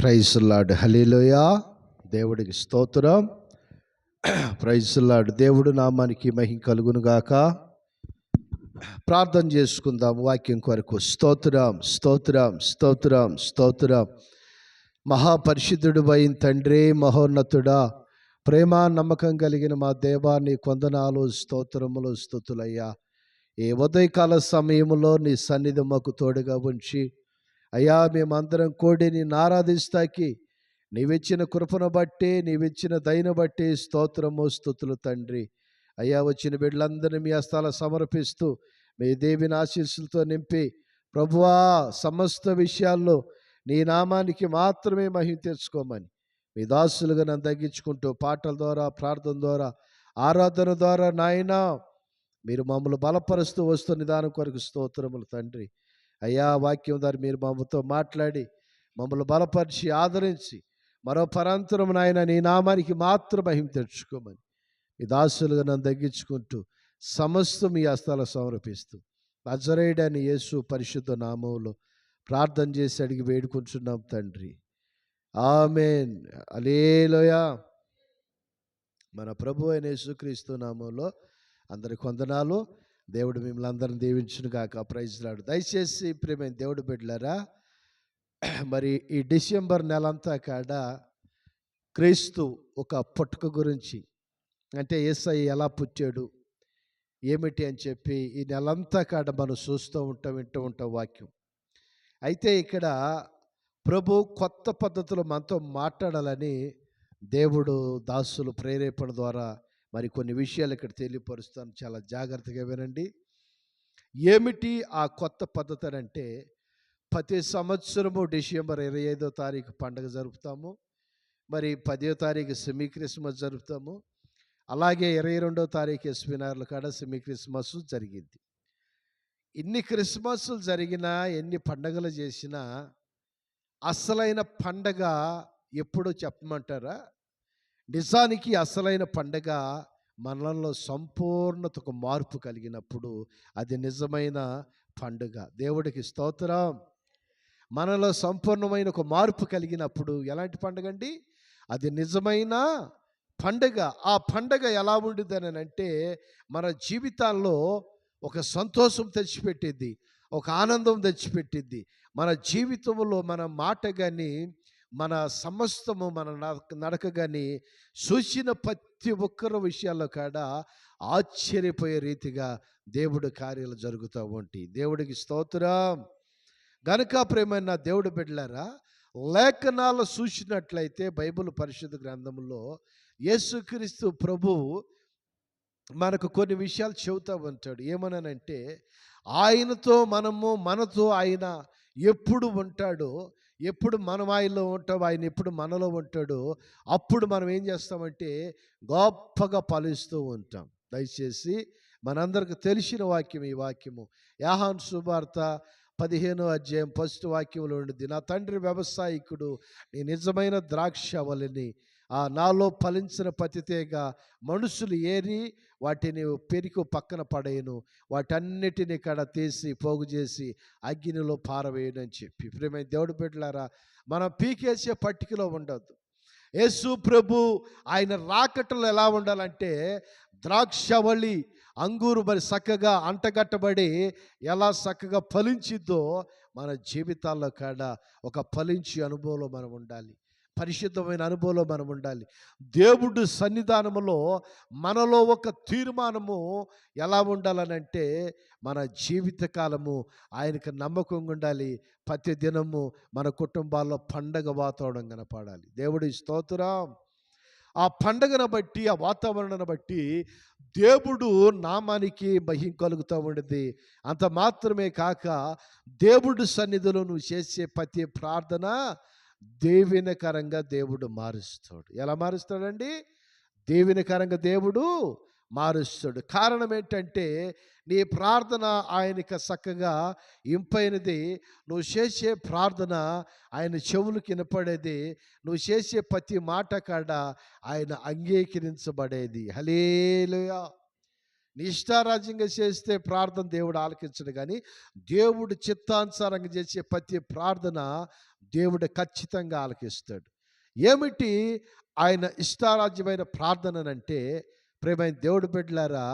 Praise lord, hallelujah. దేవుడికి స్తోత్రం. Praise lord. దేవుడు నామానికి మహిమ కలుగును గాక. ప్రార్థన చేసుకుందాం వాక్యం కొరకు. స్తోత్రం, స్తోత్రం, స్తోత్రం, స్తోత్రం. మహాపరిశుద్ధుడు అయిన తండ్రి, మహోన్నతుడా, ప్రేమ నమ్మకం కలిగిన మా దేవా, నీ కొందనాలు, స్తోత్రములు, స్తుతులయ్యా. ఈ ఉదయకాల సమయంలో నీ సన్నిధి మాకు తోడుగా ఉంచి, అయ్యా మేమందరం కూడి నిన్ను ఆరాధిస్తాకి నీవిచ్చిన కృపను బట్టి, నీవిచ్చిన దయను బట్టి స్తోత్రము, స్తుతులు తండ్రి. అయ్యా వచ్చిన బిడ్డలందరినీ మీ హస్తాల సమర్పిస్తూ మీ దేవిని ఆశీస్సులతో నింపి ప్రభువా సమస్త విషయాల్లో నీ నామానికి మాత్రమే మహిమ తెచ్చుకోమని మీ దాసులుగా నన్ను తగ్గించుకుంటూ పాటల ద్వారా, ప్రార్థన ద్వారా, ఆరాధన ద్వారా నాయనా మీరు మమ్మల్ని బలపరుస్తూ వస్తున్న దాని కొరకు స్తోత్రములు తండ్రి. అయ్యా వాక్యం ద్వారా మీరు మమ్మతో మాట్లాడి మమ్మల్ని బలపరిచి ఆదరించి మరో పరాంతరం నాయన నీ నామానికి మాత్రం మహిమ తెచ్చుకోమని ఈ దాసులుగా నన్ను తగ్గించుకుంటూ సమస్తం మీ హస్తాల సమర్పిస్తూ నజరేయుడైన యేసు పరిశుద్ధ నామములో ప్రార్థన చేసి అడిగి వేడుకుంటున్నాం తండ్రి. ఆమేన్. హల్లెలూయా. మన ప్రభు అయిన యేసుక్రీస్తు నామములో అందరికి వందనాలు. దేవుడు మిమ్మల్ని అందరిని దీవించును గాక. Praise lord. దయచేసి ప్రియమైన దేవుడు బిడ్డలారా, మరి ఈ డిసెంబర్ నెలంతా కాడ క్రీస్తు ఒక పుట్టుక గురించి, అంటే యేసయ్య ఎలా పుట్టాడు ఏమిటి అని చెప్పి ఈ నెలంతా కాడ మనం చూస్తూ ఉంటాం, వింటూ ఉంటాం వాక్యం. అయితే ఇక్కడ ప్రభు కొత్త పద్ధతిలో మనతో మాట్లాడాలని దేవుడు దాసులు ప్రేరేపణ ద్వారా మరి కొన్ని విషయాలు ఇక్కడ తెలియపరుస్తాను. చాలా జాగ్రత్తగా వినండి. ఏమిటి ఆ కొత్త పద్ధతి అంటే, ప్రతి సంవత్సరము డిసెంబర్ 25వ తారీఖు పండుగ జరుపుతాము. మరి 10వ తారీఖు సెమీ క్రిస్మస్ జరుపుతాము. అలాగే 22వ తారీఖు ఎస్వినార్ల కాడ సెమీ క్రిస్మస్ జరిగింది. ఇన్ని క్రిస్మస్లు జరిగినా, ఎన్ని పండగలు చేసినా అసలైన పండగ ఎప్పుడో చెప్పమంటారా? నిజానికి అసలైన పండగ మనలో సంపూర్ణతకు మార్పు కలిగినప్పుడు అది నిజమైన పండుగ. దేవుడికి స్తోత్రం. మనలో సంపూర్ణమైన ఒక మార్పు కలిగినప్పుడు ఎలాంటి పండుగ అండి? అది నిజమైన పండుగ. ఆ పండుగ ఎలా ఉండిద్దని అంటే, మన జీవితాల్లో ఒక సంతోషం తెచ్చిపెట్టిద్ది, ఒక ఆనందం తెచ్చిపెట్టిద్ది. మన జీవితంలో మన మాట కానీ, మన సమస్తము, మన నడక కానీ చూసిన ప్రతి ఒక్కరి విషయాల్లో కాడ ఆశ్చర్యపోయే రీతిగా దేవుడి కార్యాలు జరుగుతూ ఉంటాయి. దేవుడికి స్తోత్రం. గనుక ప్రేమైన దేవుడి బిడ్డలారా, లేఖనాలు చూసినట్లయితే బైబిల్ పరిశుద్ధ గ్రంథంలో యేసుక్రీస్తు ప్రభువు మనకు కొన్ని విషయాలు చెబుతూ ఉంటాడు. ఏమనంటే, ఆయనతో మనము, మనతో ఆయన ఎప్పుడు ఉంటాడో, ఎప్పుడు మనం ఆయనలో ఉంటాం, ఆయన ఎప్పుడు మనలో ఉంటాడో, అప్పుడు మనం ఏం చేస్తామంటే గొప్పగా ఫలిస్తూ ఉంటాం. దయచేసి మనందరికి తెలిసిన వాక్యం ఈ వాక్యము. యోహాను సువార్త 15వ అధ్యాయం 1వ వాక్యంలో ఉండింది. నా తండ్రి వ్యవసాయకుడు, నీ నిజమైన ద్రాక్షవల్లిని, నాలో ఫలించిన పతితేగా మనుషులు ఏరి వాటిని పెరికి పక్కన పడేయను, వాటన్నిటిని కడ తీసి పోగు చేసి అగ్నిలో పారవేయను అని చెప్పి. ప్రియమైన దేవుడు బిడ్డలారా, మనం పీకేసే పట్టికలో ఉండొద్దు. యేసు ప్రభు ఆయన రాకటలో ఎలా ఉండాలంటే, ద్రాక్షవల్లి అంగూరు మరి చక్కగా అంటగట్టబడి ఎలా చక్కగా ఫలించిద్దో మన జీవితాల్లో కాడ ఒక ఫలించే అనుభవంలో మనం ఉండాలి. పరిశుద్ధమైన అనుభవంలో మనం ఉండాలి. దేవుడు సన్నిధానములో మనలో ఒక తీర్మానము ఎలా ఉండాలనంటే, మన జీవితకాలము ఆయనకు నమ్మకంగా ఉండాలి. ప్రతి దినము మన కుటుంబాల్లో పండగ వాతావరణం కనపడాలి. దేవుడి స్తోత్రం. ఆ పండగను బట్టి, ఆ వాతావరణాన్ని బట్టి దేవుడు నామానికి మహిమ కలుగుతూ ఉండేది. అంత మాత్రమే కాక, దేవుడు సన్నిధిలో నువ్వు చేసే ప్రతి ప్రార్థన దీవెనకరంగా దేవుడు మారుస్తాడు. ఎలా మారుస్తాడండి? దీవెనకరంగా దేవుడు మారుస్తాడు. కారణం ఏంటంటే, నీ ప్రార్థన ఆయనకి చక్కగా ఇంపైనది. నువ్వు చేసే ప్రార్థన ఆయన చెవులకు వినపడేది. నువ్వు చేసే ప్రతి మాట కాడ ఆయన అంగీకరించబడేది. హల్లెలూయా. నీ ఇష్టారాజ్యంగా చేస్తే ప్రార్థన దేవుడు ఆలకించడు, కానీ దేవుడు చిత్తానుసారంగా చేసే ప్రతి ప్రార్థన దేవుడు ఖచ్చితంగా ఆలకిస్తాడు. ఏమిటి ఆయన ఇష్టారాజ్యమైన ప్రార్థననంటే, ప్రియమైన దేవుడు బిడ్డలారా,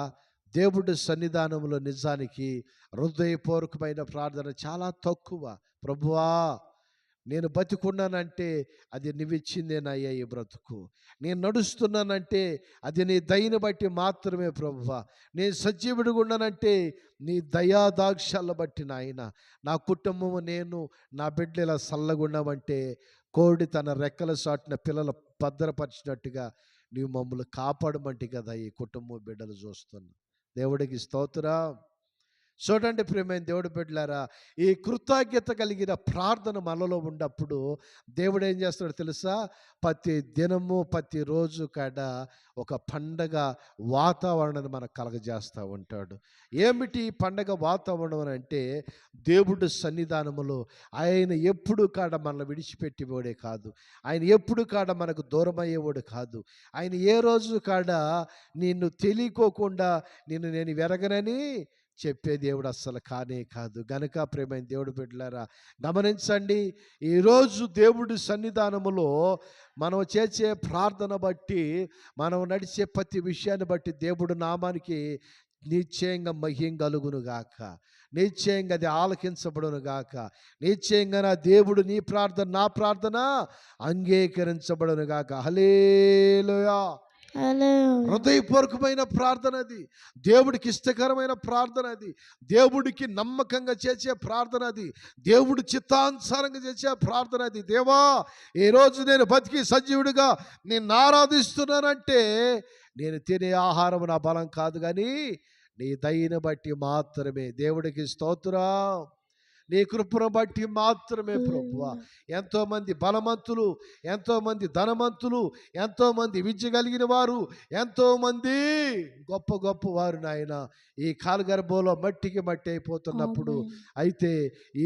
దేవుడి సన్నిధానంలో నిజానికి హృదయపూర్వకమైన ప్రార్థన చాలా తక్కువ. ప్రభువా, నేను బతికున్నానంటే అది నువ్విచ్చిందేనయ్యా ఈ బ్రతుకు. నేను నడుస్తున్నానంటే అది నీ దయని బట్టి మాత్రమే ప్రభువా. నేను సజీవుడిగా ఉన్నానంటే నీ దయా దాక్షాల బట్టి నాయన. నా కుటుంబము, నేను, నా బిడ్డలు ఇలా సల్లగున్నామంటే కోడి తన రెక్కల చాటున పిల్లలు భద్రపరిచినట్టుగా నీవు మమ్మల్ని కాపాడమంటే కదా ఈ కుటుంబం బిడ్డలు చూస్తున్నా. దేవుడికి స్తోత్రం. చూడండి ప్రియమైన దేవుడి బిడ్డలారా, ఈ కృతజ్ఞత కలిగిన ప్రార్థన మనలో ఉన్నప్పుడు దేవుడు ఏం చేస్తాడో తెలుసా? ప్రతి దినము ప్రతిరోజు కాడ ఒక పండగ వాతావరణాన్ని మనకు కలగజేస్తూ ఉంటాడు. ఏమిటి పండగ వాతావరణం అంటే, దేవుడు సన్నిధానములో ఆయన ఎప్పుడు కాడ మనల్ని విడిచిపెట్టేవాడే కాదు. ఆయన ఎప్పుడు కాడ మనకు దూరం అయ్యేవాడు కాదు. ఆయన ఏ రోజు కాడ నిన్ను తెలియకోకుండా నేను వెరగనని చెప్పే దేవుడు అస్సలు కానే కాదు. గనుక ప్రియమైన దేవుడు బిడ్డలారా, గమనించండి, ఈరోజు దేవుడి సన్నిధానములో మనం చేసే ప్రార్థన బట్టి, మనం నడిచే ప్రతి విషయాన్ని బట్టి దేవుడు నామానికి నిశ్చయంగా మహిమ కలుగును గాక. నిశ్చయంగా అది ఆలకించబడును గాక. నిశ్చయంగా నా దేవుడు నీ ప్రార్థన, నా ప్రార్థన అంగీకరించబడును గాక. హల్లెలూయా. హృదయపూర్వకమైన ప్రార్థన అది, దేవుడికి ఇష్టకరమైన ప్రార్థన అది, దేవుడికి నమ్మకంగా చేసే ప్రార్థన అది, దేవుడు చిత్తానుసారంగా చేసే ప్రార్థన అది. దేవా, ఈరోజు నేను బతికి సజీవుడిగా నిన్ను ఆరాధిస్తున్నానంటే నేను తినే ఆహారం నా బలం కాదు, కానీ నీ దయని బట్టి మాత్రమే. దేవుడికి స్తోత్రం. నీ కృపను బట్టి మాత్రమే ప్రభువా. ఎంతోమంది బలవంతులు, ఎంతోమంది ధనవంతులు, ఎంతోమంది విద్య కలిగిన వారు, ఎంతోమంది గొప్ప గొప్ప వారు నాయన ఈ కాలుగర్భంలో మట్టికి మట్టి అయిపోతున్నప్పుడు, అయితే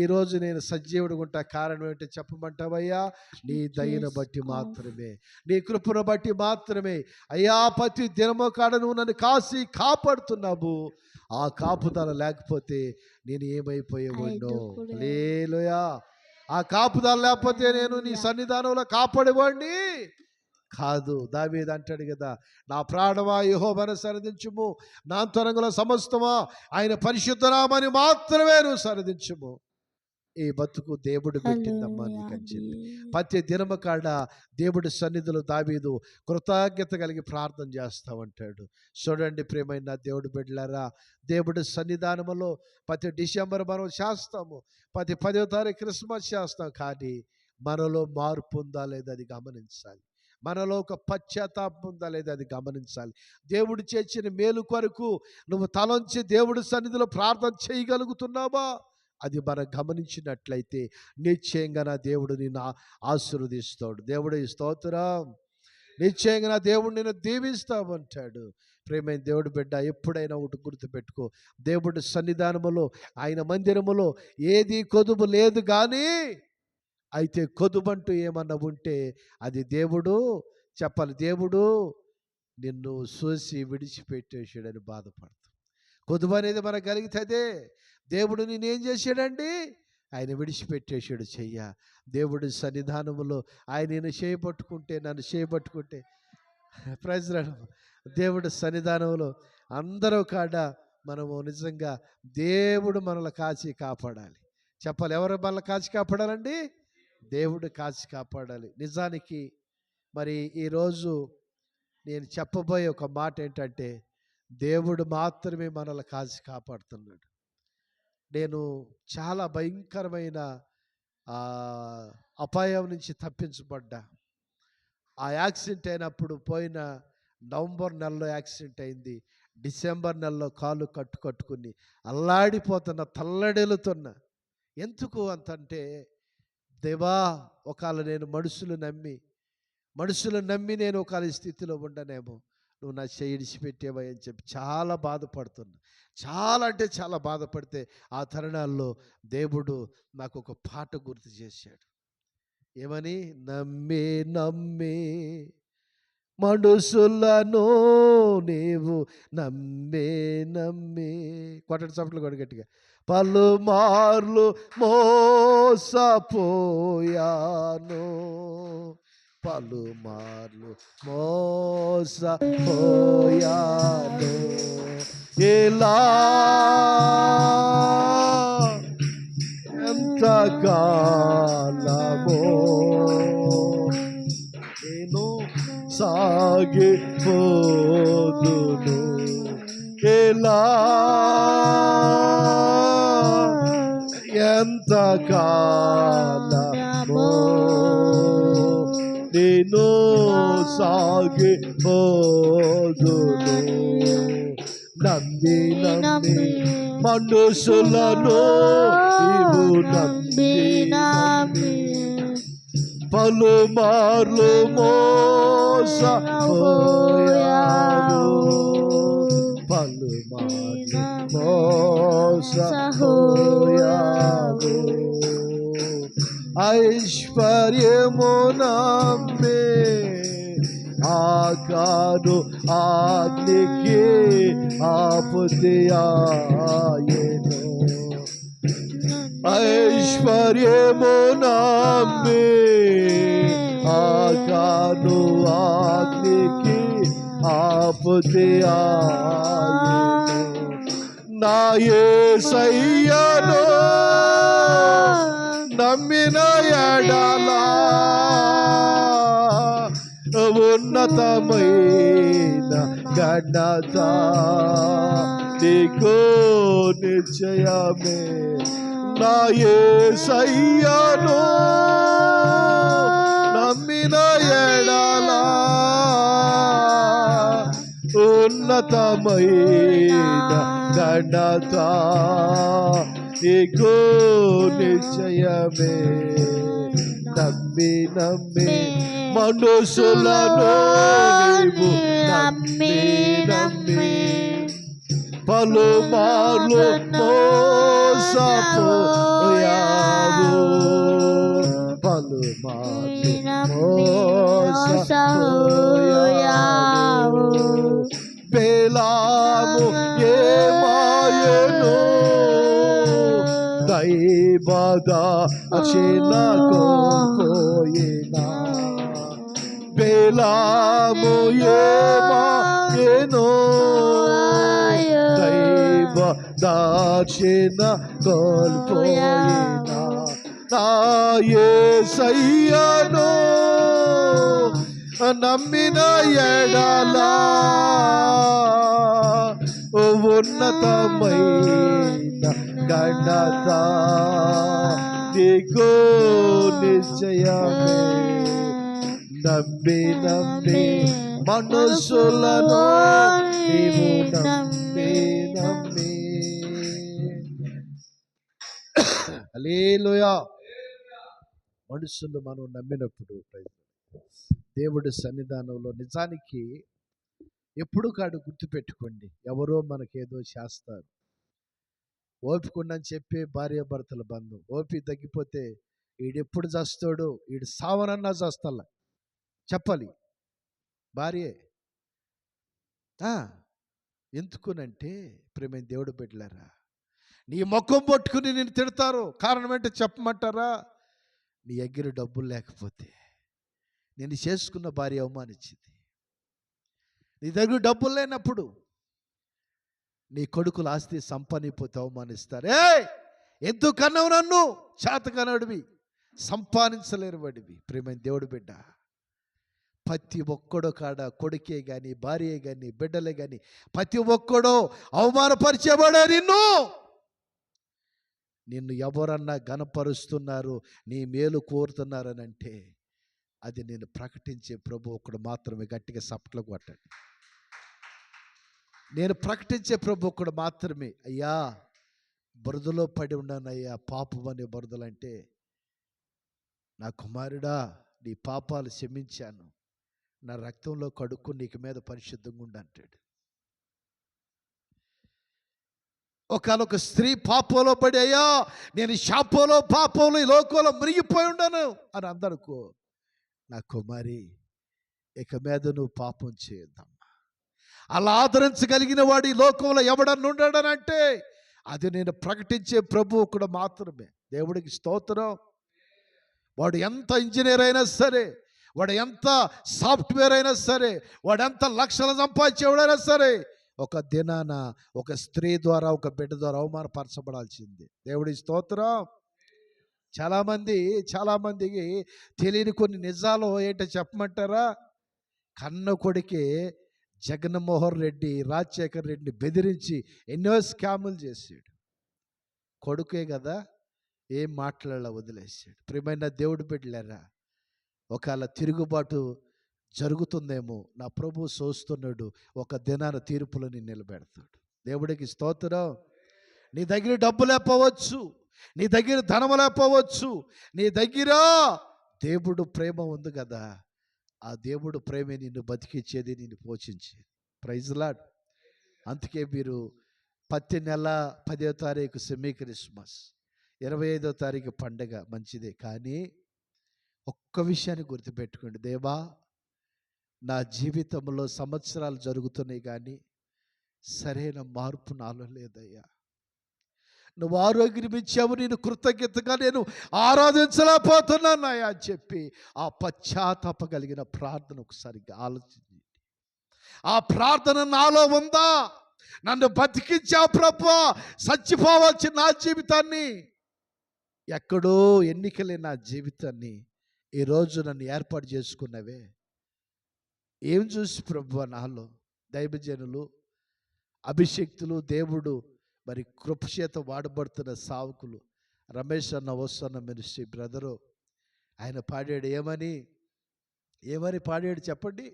ఈరోజు నేను సజీవుడిగా ఉంటా కారణం ఏంటో చెప్పమంటావయ్యా? నీ దయను బట్టి మాత్రమే, నీ కృపను బట్టి మాత్రమే. అయ్యా, ప్రతి దినము కాడ నువ్వు నన్ను కాసి కాపాడుతున్నావు. ఆ కాపుదల లేకపోతే నేను ఏమైపోయేవాడినో. హల్లెలూయా. ఆ కాపుదల లేకపోతే నేను నీ సన్నిధానంలో కాపాడేవాడిని కాదు. దావీదు అంటాడు కదా, నా ప్రాణమా యెహోవాను సన్నిధించుము, నా అంతరంగంలో సమస్తమా ఆయన పరిశుద్ధ నామమును మాత్రమే నువ్వు సన్నిధించుము. ఈ బతుకు దేవుడు పెట్టిందమ్మా నీకని చెప్పి ప్రతి దినము కాడ దేవుడి సన్నిధిలో దావీదు కృతజ్ఞత కలిగి ప్రార్థన చేస్తూ ఉంటాడు. చూడండి ప్రియమైన దేవుడి బిడ్డలారా, దేవుడి సన్నిధానములో ప్రతి డిసెంబర్ మనం చేస్తాము, ప్రతి 10వ తారీఖు క్రిస్మస్ చేస్తాం, కానీ మనలో మార్పు ఉందా లేదా అది గమనించాలి. మనలో ఒక పశ్చాత్తాపం ఉందా లేదా అది గమనించాలి. దేవుడు చేసిన మేలు కొరకు నువ్వు తలంచి దేవుడి సన్నిధిలో ప్రార్థన చేయగలుగుతున్నావా? అది మనం గమనించినట్లయితే నిశ్చయంగా నా దేవుడు నిన్ను ఆశీర్వదిస్తాడు. దేవుడు స్తోత్రం. నిశ్చయంగా నా దేవుడు నిన్ను దీవిస్తామంటాడు. ప్రేమైన దేవుడు బిడ్డ, ఎప్పుడైనా ఒకటి గుర్తుపెట్టుకో, దేవుడి సన్నిధానములో, ఆయన మందిరములో ఏది కొదువు లేదు, కానీ అయితే కొదుబంటూ ఏమన్నా ఉంటే అది దేవుడు చెప్పాలి. దేవుడు నిన్ను చూసి విడిచిపెట్టేసాడని బాధపడతాం. కొదువు అనేది మనకు కలిగితే అదే. దేవుడు నేనేం చేశాడండి? ఆయన విడిచిపెట్టేశాడు చెయ్య. దేవుడి సన్నిధానములో ఆయన నేను చేయబట్టుకుంటే, నన్ను చేయబట్టుకుంటే, ప్రైజ్ రాడు. దేవుడి సన్నిధానంలో అందరూ కాడ మనము నిజంగా దేవుడు మనల్ని కాచి కాపాడాలి. చెప్పాలి, ఎవరు మనల్ని కాచి కాపాడాలండి? దేవుడు కాచి కాపాడాలి. నిజానికి మరి ఈరోజు నేను చెప్పబోయే ఒక మాట ఏంటంటే, దేవుడు మాత్రమే మనల్ని కాచి కాపాడుతున్నాడు. నేను చాలా భయంకరమైన అపాయం నుంచి తప్పించబడ్డా. ఆ యాక్సిడెంట్ అయినప్పుడు పోయిన నవంబర్ నెలలో యాక్సిడెంట్ అయింది. డిసెంబర్ నెలలో కాలు కట్టుకుని అల్లాడిపోతున్న, తల్లడెలుతున్నా. ఎందుకు అంతంటే, దేవా, ఒకవేళ నేను మనుషులు నమ్మి నేను ఒకవేళ స్థితిలో ఉండనేమో, నువ్వు నా చేయిడిచి పెట్టేవా అని చెప్పి చాలా బాధపడుతున్నా. చాలా అంటే చాలా బాధపడితే ఆ తరుణాల్లో దేవుడు నాకు ఒక పాట గుర్తు చేశాడు. ఏమని? నమ్మే మనుషులను నీవు నమ్మి కొట్టటి చప్పట్లు కూడా గట్టిగా. పలుమార్లు మోసపోయాను, పలుమార్లు మోసపోయాను, ఇలా ఎంతకాలమో నేను సాగిపోదును, ఎలా ఎంతకాలమో నేను సాగిపోదును. నమ్మి నమ్మి మనుషులను నీవు నమ్మి పలుమార్లు మోసపోయాను, పలుమార్లు మోసపోయాను. ఐశ్వర్యము నమ్మి ఆకాను ఆజ్ఞకి ఆపుతియాయెను, ఐశ్వర్యము నమ్మి ఆకాను ఆజ్ఞకి ఆపుతియాయెను. నా యేసయ్యను నమ్మిన ఎడలా ఉన్నతమైన ఘనత నీకు నిశ్చయమే. నా యేసయ్యను నమ్మిన ఎడలా ఉన్నతమైన ఘనత నీకు నిశ్చయమే. నమ్మి నమ్మి మనుషులను నీవు నమ్మి పలుమార్లు మోసపోయావు, పలుమార్లు మోసపోయావు. బెలాము ఏమాయెను, దైవదాక్షిణ కోల్పోయినా. బెలాము ఏమాయెను, దైవదాక్షిణ కోల్పోయినా. నా యేసయ్యను నమ్మిన ఎడలా ఉన్నతమైన ఘనత నీకు నిశ్చయమే. నమ్మి నమ్మి మనుషులను నీవు నమ్మి. హల్లెలూయా. మనుషులు మనం నమ్మినప్పుడు దేవుడి సన్నిధానంలో నిజానికి ఎప్పుడు కాడు గుర్తుపెట్టుకోండి, ఎవరో మనకేదో చేస్తారు. ఓపికండని చెప్పి భార్యాభర్తల బంధం ఓపి తగ్గిపోతే ఈడెప్పుడు చేస్తాడు, ఈడు సావనన్నా చేస్తాల చెప్పాలి భార్యే. ఎందుకునంటే ప్రేమ దేవుడు బిడ్డలారా, నీ ముఖం పట్టుకుని నేను తిడతారు. కారణం ఏంటో చెప్పమంటారా? నీ దగ్గర డబ్బులు లేకపోతే నేను చేసుకున్న భార్య అవమానించింది. నీ దగ్గర డబ్బులు లేనప్పుడు నీ కొడుకుల ఆస్తి సంపాదించిపోతే అవమానిస్తారు. ఎందుకన్నావు నన్ను? చేతకనడివి, సంపాదించలేరు వాడివి. ప్రేమైన దేవుడు బిడ్డ, ప్రతి ఒక్కడో కాడ కొడుకే కానీ భార్యే కానీ బిడ్డలే కానీ ప్రతి ఒక్కడో అవమానపరిచేవాడే. నిన్ను ఎవరన్నా గనపరుస్తున్నారు, నీ మేలు కోరుతున్నారని అంటే అది నేను ప్రకటించే ప్రభు ఒకడు మాత్రమే. గట్టిగా సప్ట్లు కొట్టండి. నేను ప్రకటించే ప్రభు ఒకడు మాత్రమే. అయ్యా బురదలో పడి ఉన్నానయ్యా, పాపం అనే బురదలంటే, నా కుమారుడా నీ పాపాలు క్షమించాను, నా రక్తంలో కడుక్కుని నీకు మీద పరిశుద్ధంగా ఉండు అంటాడు. ఒకనొక స్త్రీ పాపంలో పడి, అయ్యా నేను శాపంలో పాపంలో ఈ లోకంలో మునిగిపోయి ఉన్నాను అని అందరుకో, నా కుమారి ఇక మీద నువ్వు పాపం చేయొద్దమ్మా. అలా ఆదరించగలిగిన వాడు ఈ లోకంలో ఎవడన్నా ఉన్నాడనంటే అది నేను ప్రకటించే ప్రభువు కూడా మాత్రమే. దేవుడికి స్తోత్రం. వాడు ఎంత ఇంజనీర్ అయినా సరే, వాడు ఎంత సాఫ్ట్వేర్ అయినా సరే, వాడు ఎంత లక్షలు సంపాదించేవాడైనా సరే, ఒక దినాన ఒక స్త్రీ ద్వారా, ఒక బిడ్డ ద్వారా అవమానపరచబడాల్సింది. దేవుడి స్తోత్రం. చాలామందికి తెలియని కొన్ని నిజాలు ఏంటో చెప్పమంటారా? కన్న కొడుకే జగన్మోహన్ రెడ్డి రాజశేఖర్ రెడ్డిని బెదిరించి ఎన్నో స్కాములు చేశాడు. కొడుకే కదా, ఏం మాట్లాడాల వదిలేసాడు. ప్రియమైన దేవుడు బిడ్డలారా, ఒకవేళ తిరుగుబాటు జరుగుతుందేమో, నా ప్రభు చూస్తున్నాడు. ఒక దినాన తీర్పులని నిలబెడతాడు. దేవుడికి స్తోత్రం. నీ దగ్గర డబ్బు లేకపోవచ్చు, నీ దగ్గర ధనం లేకపోవచ్చు, నీ దగ్గర దేవుడు ప్రేమ ఉంది కదా. ఆ దేవుడు ప్రేమే నిన్ను బతికించేది, నిన్ను పోషించేది. Praise lord. అందుకే మీరు ప్రతి నెల 10వ తారీఖు సెమీ క్రిస్మస్, 25వ తారీఖు పండగ మంచిదే. కానీ ఒక్క విషయాన్ని గుర్తుపెట్టుకోండి. దేవా, నా జీవితంలో సంవత్సరాలు జరుగుతున్నాయి కానీ సరైన మార్పు నాలో లేదయ్యా. నువ్వు ఆరోగ్యం ఇచ్చావు, నేను కృతజ్ఞతగా నేను ఆరాధించలేకపోతున్నానయ్యా అని చెప్పి ఆ పశ్చాత్తాప కలిగిన ప్రార్థన ఒకసారి ఆలోచించండి. ఆ ప్రార్థన నాలో ఉందా? నన్ను బతికించావు ప్రభువా, చచ్చిపోవచ్చు నా జీవితాన్ని, ఎక్కడో ఎన్నికలే నా జీవితాన్ని ఈరోజు నన్ను ఏర్పాటు చేసుకున్నవే. ఏం చూసి ప్రభువా నాలో దైవజనులు, అభిషేక్తులు, దేవుడు మరి కృపచేత వాడబడుతున్న సావుకులు రమేష్ అన్న వస్తున్న మినిస్ట్రీ బ్రదరు, ఆయన పాడాడు. ఏమని పాడాడు చెప్పండి?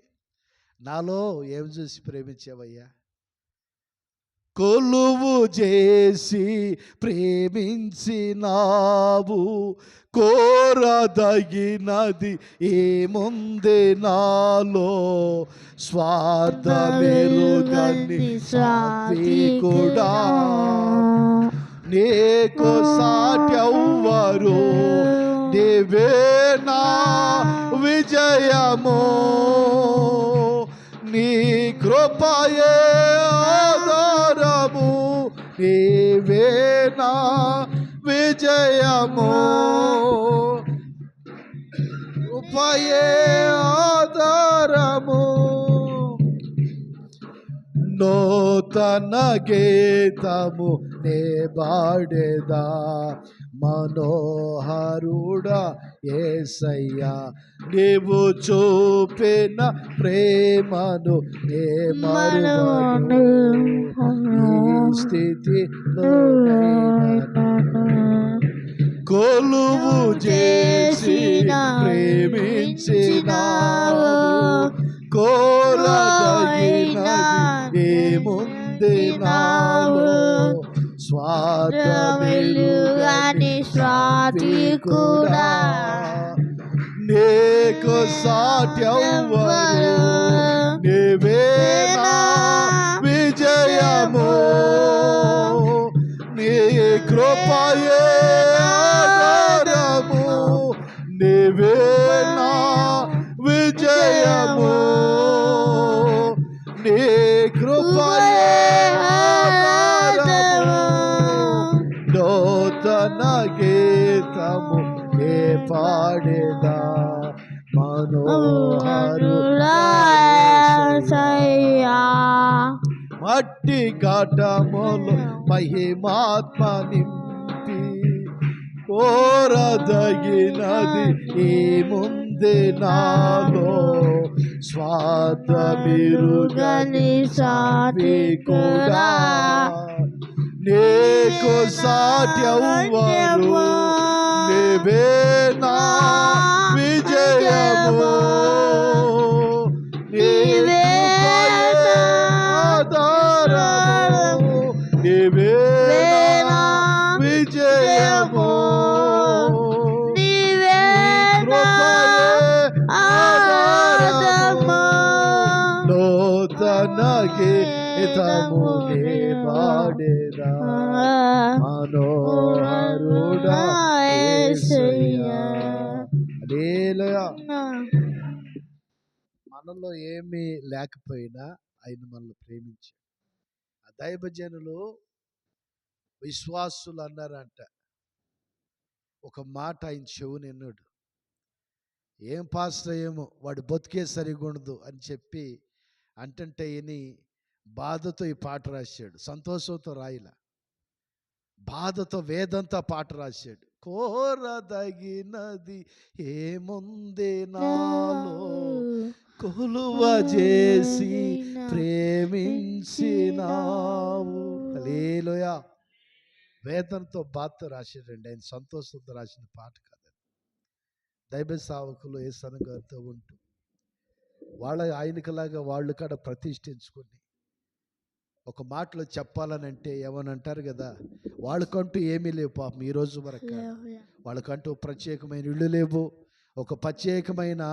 నాలో ఏం చూసి ప్రేమించావయ్యా? కొలువు చేసి ప్రేమించినావు, కోరదగినది ఏముంది నాలో, స్వార్థమెరుగని సాత్వికుడా, నీకు సాటెవ్వరు, నీవే నా విజయము, నీ కృపయే ఆధారము, నీవే నా విజయము, కృపయే ఆధారము. నూతన గీతము నే బాడెదా, మనోహరుడా యేసయ్యా, నీవు చూపిన ప్రేమను నే మరువను, ఈ స్థితిలో కొలువు చేసి ప్రేమించినావు, కోరదగినది ఏముంది నాలో, స్వార్థమెరుగని సాత్వికుడా, నీకు సాటెవ్వరు, నీవే నా విజయము, నీ కృపయే ఆధారము, నీవే నా విజయము, నీ కృపయే ఆధారము. నూతన గీతము ఏ పాడేదా, మనోహరుడా యేసయ్యా, మట్టి ఘటములు మహిమాత్మ నింపి, కోరదగినది ఏముంది నాలో, స్వార్థమెరుగని సాత్వికుడా, నీకు సాటెవ్వరు, నీవే నా విజయము, నీవే ఆధారము, నీవే నా విజయము, నీవే కృపయే ఆధారము. నూతన గీతము నే పాడెదా, మనోహరుడా యేసయ్యా. హల్లెలూయా. మన మనలో ఏమీ లేకపోయినా ఆయన మనల్ని ప్రేమించాడు. ఆ దైవజనులు విశ్వాసులు అన్నారంట, ఒక మాట ఆయన చెవుని విన్నాడు. ఏం పాస్టర్ ఏమో వాడు బతికే సరిగా ఉండదు అని చెప్పి అంటంటే విని బాధతో ఈ పాట రాశాడు. సంతోషంతో రాయిలా, బాధతో వేదంతో పాట రాశాడు. కోరదగినది ఏముంది నాలో, కొలువ చేసి ప్రేమించినావు. హల్లెలూయా. వేదనతో బాధతో రాశాడండి ఆయన, సంతోషంతో రాసిన పాట కాదు. దైవ సేవకులు యేసన్న గారితో ఉంటూ వాళ్ళ ఆయనకులాగా వాళ్ళు కూడా ప్రతిష్ఠించుకొని ఒక మాటలో చెప్పాలనంటే ఏమనంటారు కదా, వాళ్ళకంటూ ఏమీ లేవు పాపం ఈరోజు వరకు. వాళ్ళకంటూ ప్రత్యేకమైన ఇళ్ళు లేవు, ఒక ప్రత్యేకమైన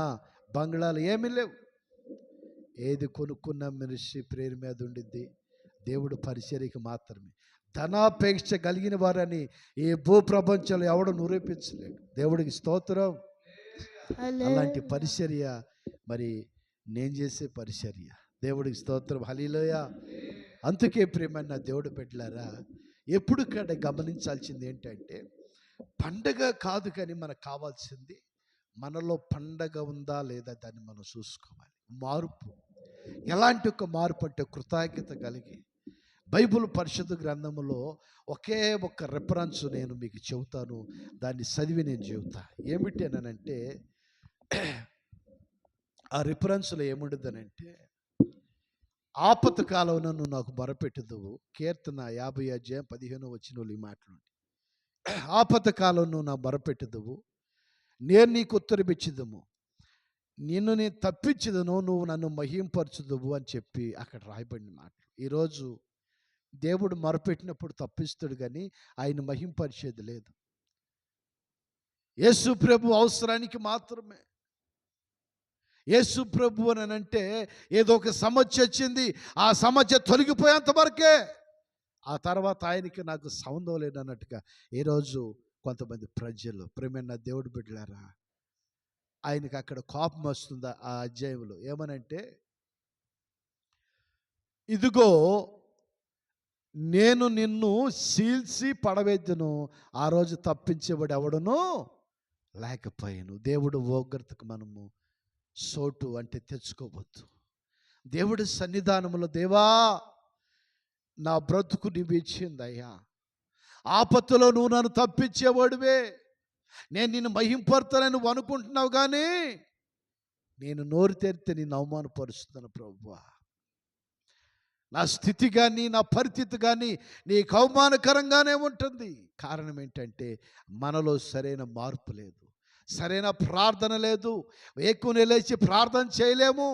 బంగ్లాలు ఏమీ లేవు. ఏది కొనుక్కున్న మనిషి ప్రేరు మీద ఉండిద్ది, దేవుడు పరిచర్యకి మాత్రమే. ధనాపేక్ష కలిగిన వారని ఈ భూప్రపంచంలో ఎవడు నిరూపించలేడు. దేవుడికి స్తోత్రం. అలాంటి పరిచర్య మరి నేను చేసే పరిచర్య. దేవుడికి స్తోత్రం. హల్లెలూయా. అందుకే ప్రేమన్న దేవుడు పెట్టారా, ఎప్పుడు కూడా గమనించాల్సింది ఏంటంటే, పండగ కాదు కానీ మనకు కావాల్సింది మనలో పండగ ఉందా లేదా దాన్ని మనం చూసుకోవాలి. మార్పు, ఎలాంటి ఒక మార్పు అంటే కృతజ్ఞత కలిగి. బైబిల్ పరిశుద్ధ గ్రంథములో ఒకే ఒక్క రెఫరెన్స్ నేను మీకు చెబుతాను, దాన్ని చదివి నేను చెబుతా. ఏమిటనంటే ఆ రిఫరెన్స్లో ఏముండదనంటే, ఆపత కాలంలో నువ్వు నాకు మొరపెట్టుదువు. కీర్తన 50:15 ఈ మాటలుండి, ఆపత కాలం నువ్వు నా మొరపెట్టుదువు, నేను నీకు ఉత్తరమిచ్చుదుము, నిన్ను నేను తప్పించుదును, నువ్వు నన్ను మహింపరచుదువు అని చెప్పి అక్కడ రాయబడిన మాటలు. ఈరోజు దేవుడు మొరపెట్టినప్పుడు తప్పిస్తాడు కానీ ఆయన మహింపరిచేది లేదు. యేసు ప్రభు అవసరానికి మాత్రమే. యేసు ప్రభు అని అంటే ఏదో ఒక సమస్య వచ్చింది, ఆ సమస్య తొలగిపోయేంత వరకే, ఆ తర్వాత ఆయనకి నాకు సంబంధం లేదన్నట్టుగా ఈరోజు కొంతమంది ప్రజలు. ప్రేమైన దేవుడు బిడ్డలారా, ఆయనకి అక్కడ కోపం వస్తుందా ఆ అధ్యాయంలో, ఏమనంటే, ఇదిగో నేను నిన్ను చీల్చి పడవేద్దును, ఆ రోజు తప్పించేవాడు ఎవడును లేకపోయాను. దేవుడు ఉగ్రతకు మనము సోటు అంటే తెచ్చుకోవద్దు. దేవుడి సన్నిధానంలో, దేవా నా బ్రతుకు నీవు ఇచ్చిందయ్యా, ఆపత్తులో నువ్వు నన్ను తప్పించేవాడివే, నేను నిన్ను మహింపడతానని నువ్వు అనుకుంటున్నావు కానీ నేను నోరు తెరిస్తే నిన్ను అవమానపరుస్తున్నాను ప్రభువా. నా స్థితి కానీ నా పరిస్థితి కానీ నీకు అవమానకరంగానే ఉంటుంది. కారణం ఏంటంటే మనలో సరైన మార్పు లేదు, సరైన ప్రార్థన లేదు. వేకునే లేచి ప్రార్థన చేయలేము,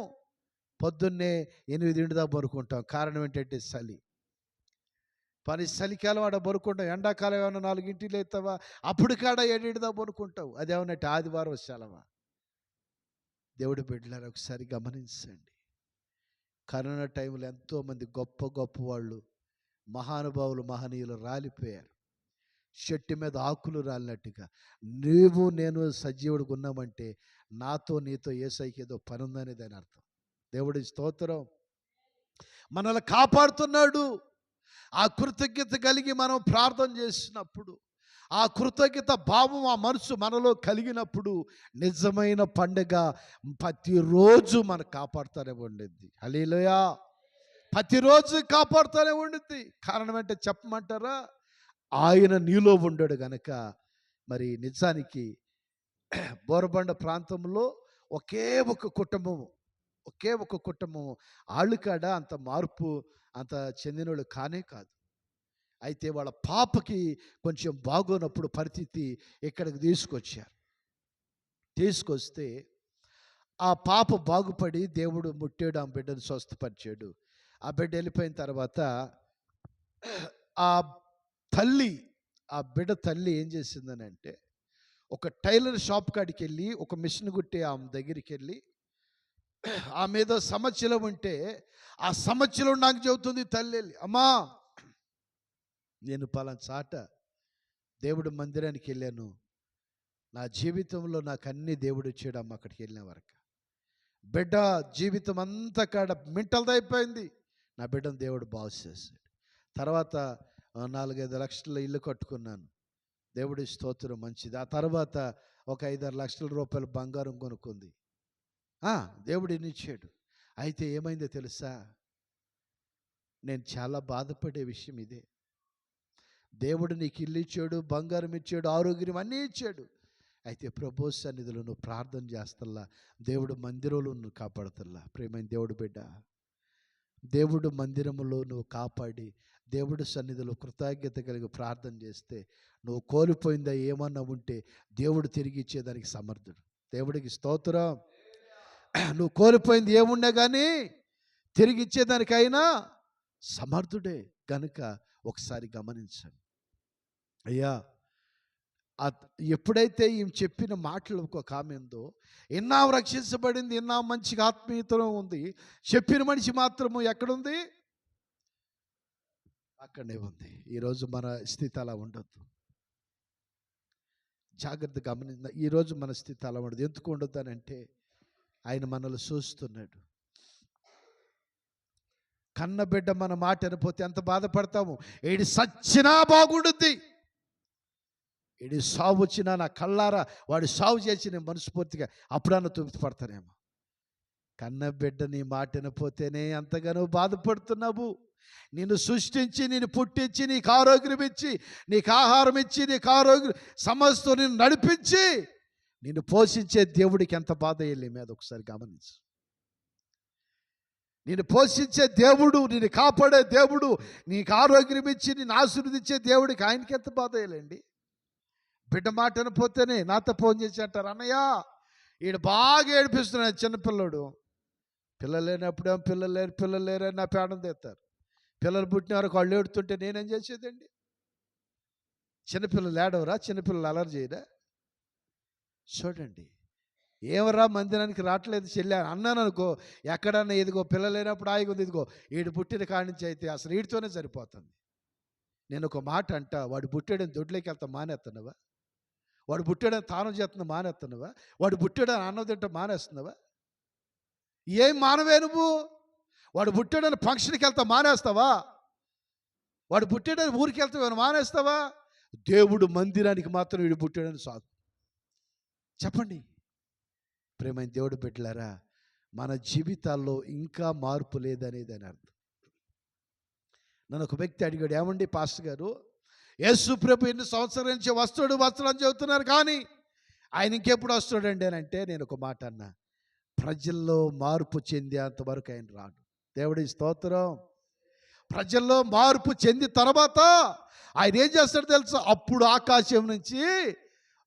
పొద్దున్నే 8 దాకా పడుకుంటాం. కారణం ఏంటంటే చలి. చలికాలం ఆడ పడుకుంటాం, ఎండాకాలం ఏమన్నా 4 లేస్తావా, అప్పుడు కాడ 7 దాకా పడుకుంటావు. అదేమన్నట్టు ఆదివారం సెలవా? దేవుడి బిడ్డలారా ఒకసారి గమనించండి. కరోనా టైంలో ఎంతోమంది గొప్ప గొప్ప వాళ్ళు, మహానుభావులు, మహనీయులు రాలిపోయారు. చెట్టు మీద ఆకులు రాలినట్టుగా నీవు నేను సజీవుడిగా ఉన్నామంటే నాతో నీతో యేసయ్యకి ఏదో పని ఉందనే దాని అర్థం. దేవుడి స్తోత్రం. మనల్ని కాపాడుతున్నాడు. ఆ కృతజ్ఞత కలిగి మనం ప్రార్థన చేసినప్పుడు, ఆ కృతజ్ఞత భావం ఆ మనసు మనలో కలిగినప్పుడు నిజమైన పండుగ ప్రతిరోజు మనకు కాపాడుతూనే ఉండిద్ది. హల్లెలూయా. ప్రతిరోజు కాపాడుతూనే ఉండిద్ది. కారణం ఏంటో చెప్పమంటారా? ఆయన నీలో ఉండడు గనక. మరి నిజానికి బోరబండ ప్రాంతంలో ఒకే ఒక కుటుంబము వాళ్ళు కాడ అంత మార్పు అంత చెందినోళ్ళు కానే కాదు. అయితే వాళ్ళ పాపకి కొంచెం బాగోనప్పుడు పరిస్థితి ఇక్కడికి తీసుకొస్తే ఆ పాప బాగుపడి దేవుడు ముట్టాడు, ఆ బిడ్డను స్వస్థపరిచాడు. ఆ బిడ్డ వెళ్ళిపోయిన తర్వాత ఆ బిడ్డ తల్లి ఏం చేసిందని అంటే, ఒక టైలర్ షాప్ కాడికి వెళ్ళి, ఒక మిషన్ కుట్టే ఆమె దగ్గరికి వెళ్ళి, ఆమె ఏదో సమస్యలో ఉంటే ఆ సమస్యలో నాకు చెబుతుంది తల్లి వెళ్ళి, అమ్మా నేను పలానా చాట దేవుడు మందిరానికి వెళ్ళాను, నా జీవితంలో నాకు అన్ని దేవుడు ఇచ్చాడు అమ్మ అక్కడికి వెళ్ళిన వరకు. బిడ్డ జీవితం అంతా కాడ మింటలదైపోయింది. నా బిడ్డను దేవుడు బాగు చేశాడు. తర్వాత 4-5 లక్షల ఇల్లు కట్టుకున్నాను. దేవుడి స్తోత్రం, మంచిది. ఆ తర్వాత ఒక 5-6 లక్షల రూపాయలు బంగారం కొనుక్కుంది. దేవుడు ఇచ్చాడు. అయితే ఏమైందో తెలుసా? నేను చాలా బాధపడే విషయం ఇదే. దేవుడు నీకు ఇల్లు ఇచ్చాడు, బంగారం ఇచ్చాడు, ఆరోగ్యం అన్నీ ఇచ్చాడు. అయితే ప్రభు సన్నిధిలో నువ్వు ప్రార్థన చేస్తల్లా, దేవుడు మందిరంలో నువ్వు కాపాడుతల్లా. ప్రేమైన దేవుడు బిడ్డ, దేవుడు మందిరములో నువ్వు కాపాడి దేవుడి సన్నిధిలో కృతజ్ఞత కలిగి ప్రార్థన చేస్తే నువ్వు కోల్పోయిందా ఏమన్నా ఉంటే దేవుడు తిరిగి ఇచ్చేదానికి సమర్థుడు. దేవుడికి స్తోత్రం. నువ్వు కోల్పోయింది ఏమున్నా కానీ తిరిగి ఇచ్చేదానికైనా సమర్థుడే కనుక ఒకసారి గమనించండి. అయ్యా, ఎప్పుడైతే ఈమె చెప్పిన మాటలు ఒక ఆమె ఉందో, ఎన్నావు రక్షించబడింది, ఎన్నావు మంచిగా ఆత్మీయతలో ఉంది, చెప్పిన మనిషి మాత్రము ఎక్కడుంది? అక్కడనే ఉంది. ఈరోజు మన స్థితి అలా ఉండొద్దు. జాగ్రత్త గమనించిన ఈరోజు మన స్థితి అలా ఉండదు. ఎందుకు ఉండొద్దు అని అంటే ఆయన మనల్ని చూస్తున్నాడు. కన్న బిడ్డ మన మాట అనిపోతే ఎంత బాధపడతాము. ఏడి సచ్చినా బాగుండుద్ది, ఏడి సావు వచ్చినా నా కళ్ళారా వాడు సావు చేసి నేను మనస్ఫూర్తిగా అప్పుడన్నా తృప్తి పడతానేమో. కన్న బిడ్డ నీ మాట వినపోతేనే అంతగానో బాధపడుతున్నావు. నిన్ను సృష్టించి, నిన్ను పుట్టించి, నీకు ఆరోగ్యం ఇచ్చి, నీకు ఆహారం ఇచ్చి, నీకు ఆరోగ్యం సమస్తం నిన్ను నడిపించి నిన్ను పోషించే దేవుడికి ఎంత బాధ వెళ్ళి మీద ఒకసారి గమనించు. నిన్ను పోషించే దేవుడు, నిన్ను కాపాడే దేవుడు, నీకు ఆరోగ్యం ఇచ్చి నిన్ను ఆశీర్వదించే దేవుడికి ఆయనకి ఎంత బాధ వేయాలండి. బిడ్డ మాట అనిపోతేనే నాతో ఫోన్ చేసి అంటారు, అన్నయ్య ఈడు బాగా ఏడిపిస్తున్నాడు చిన్నపిల్లడు. పిల్లలు లేనప్పుడేమో పిల్లలు లేరని నా పేడం తెస్తారు. పిల్లలు పుట్టిన వరకు వాళ్ళు ఏడుతుంటే నేనేం చేసేదండి? చిన్నపిల్లలు ఏడవరా? చిన్నపిల్లలు అలర్ చేయరా? చూడండి, ఏమరా మందిరానికి రావట్లేదు చెల్లి అన్నాను అనుకో, ఎక్కడన్నా ఇదిగో పిల్లలు లేనప్పుడు ఆగిపోతుంది, ఇదిగో వీడు పుట్టిన కాడి నుంచి అయితే అసలు వీడితోనే సరిపోతుంది. నేను ఒక మాట అంట, వాడు పుట్టాడని దొడ్లోకి వెళ్తా మానేస్తున్నావా? వాడు పుట్టాడని తానం చేస్తున్నా మానేస్తున్నావా? వాడు పుట్టాడని అన్నం తింటా మానేస్తున్నావా? ఏం మానవే నువ్వు? వాడు పుట్టాడని ఫంక్షన్కి వెళ్తా మానేస్తావా? వాడు పుట్టాడని ఊరికి వెళ్తావు మానేస్తావా? దేవుడు మందిరానికి మాత్రం వీడు పుట్టాడని సాగు. చెప్పండి ప్రేమైన దేవుడు బిడ్డలారా, మన జీవితాల్లో ఇంకా మార్పు లేదనేది అని అర్థం. నన్ను ఒక వ్యక్తి అడిగాడు, ఏమండి పాస్టర్ గారు, యేసు ప్రభు ఎన్ని సంవత్సరాల నుంచి వస్తాడు అని చెబుతున్నారు కానీ ఆయన ఇంకెప్పుడు వస్తాడండి అని అంటే నేను ఒక మాట అన్నా, ప్రజల్లో మార్పు చెందేంత వరకు ఆయన రాడు. దేవుడి స్తోత్రం. ప్రజల్లో మార్పు చెంది తర్వాత ఆయన ఏం చేస్తాడు తెలుసా? అప్పుడు ఆకాశం నుంచి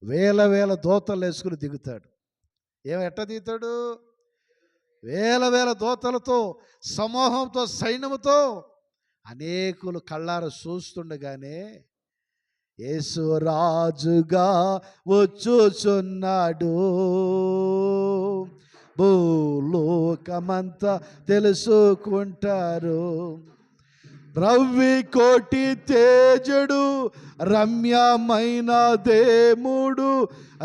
వేల దూతలు వేసుకుని దిగుతాడు. ఎట్ట దిగుతాడు? వేల దూతలతో, సమూహంతో, సైన్యముతో అనేకులు కళ్ళారా చూస్తుండగానే యేసు రాజుగా వచ్చుచున్నాడు, భూలోకమంతా తెలుసుకుంటారు. రవి కోటి తేజుడు, రమ్యమైన దేవుడు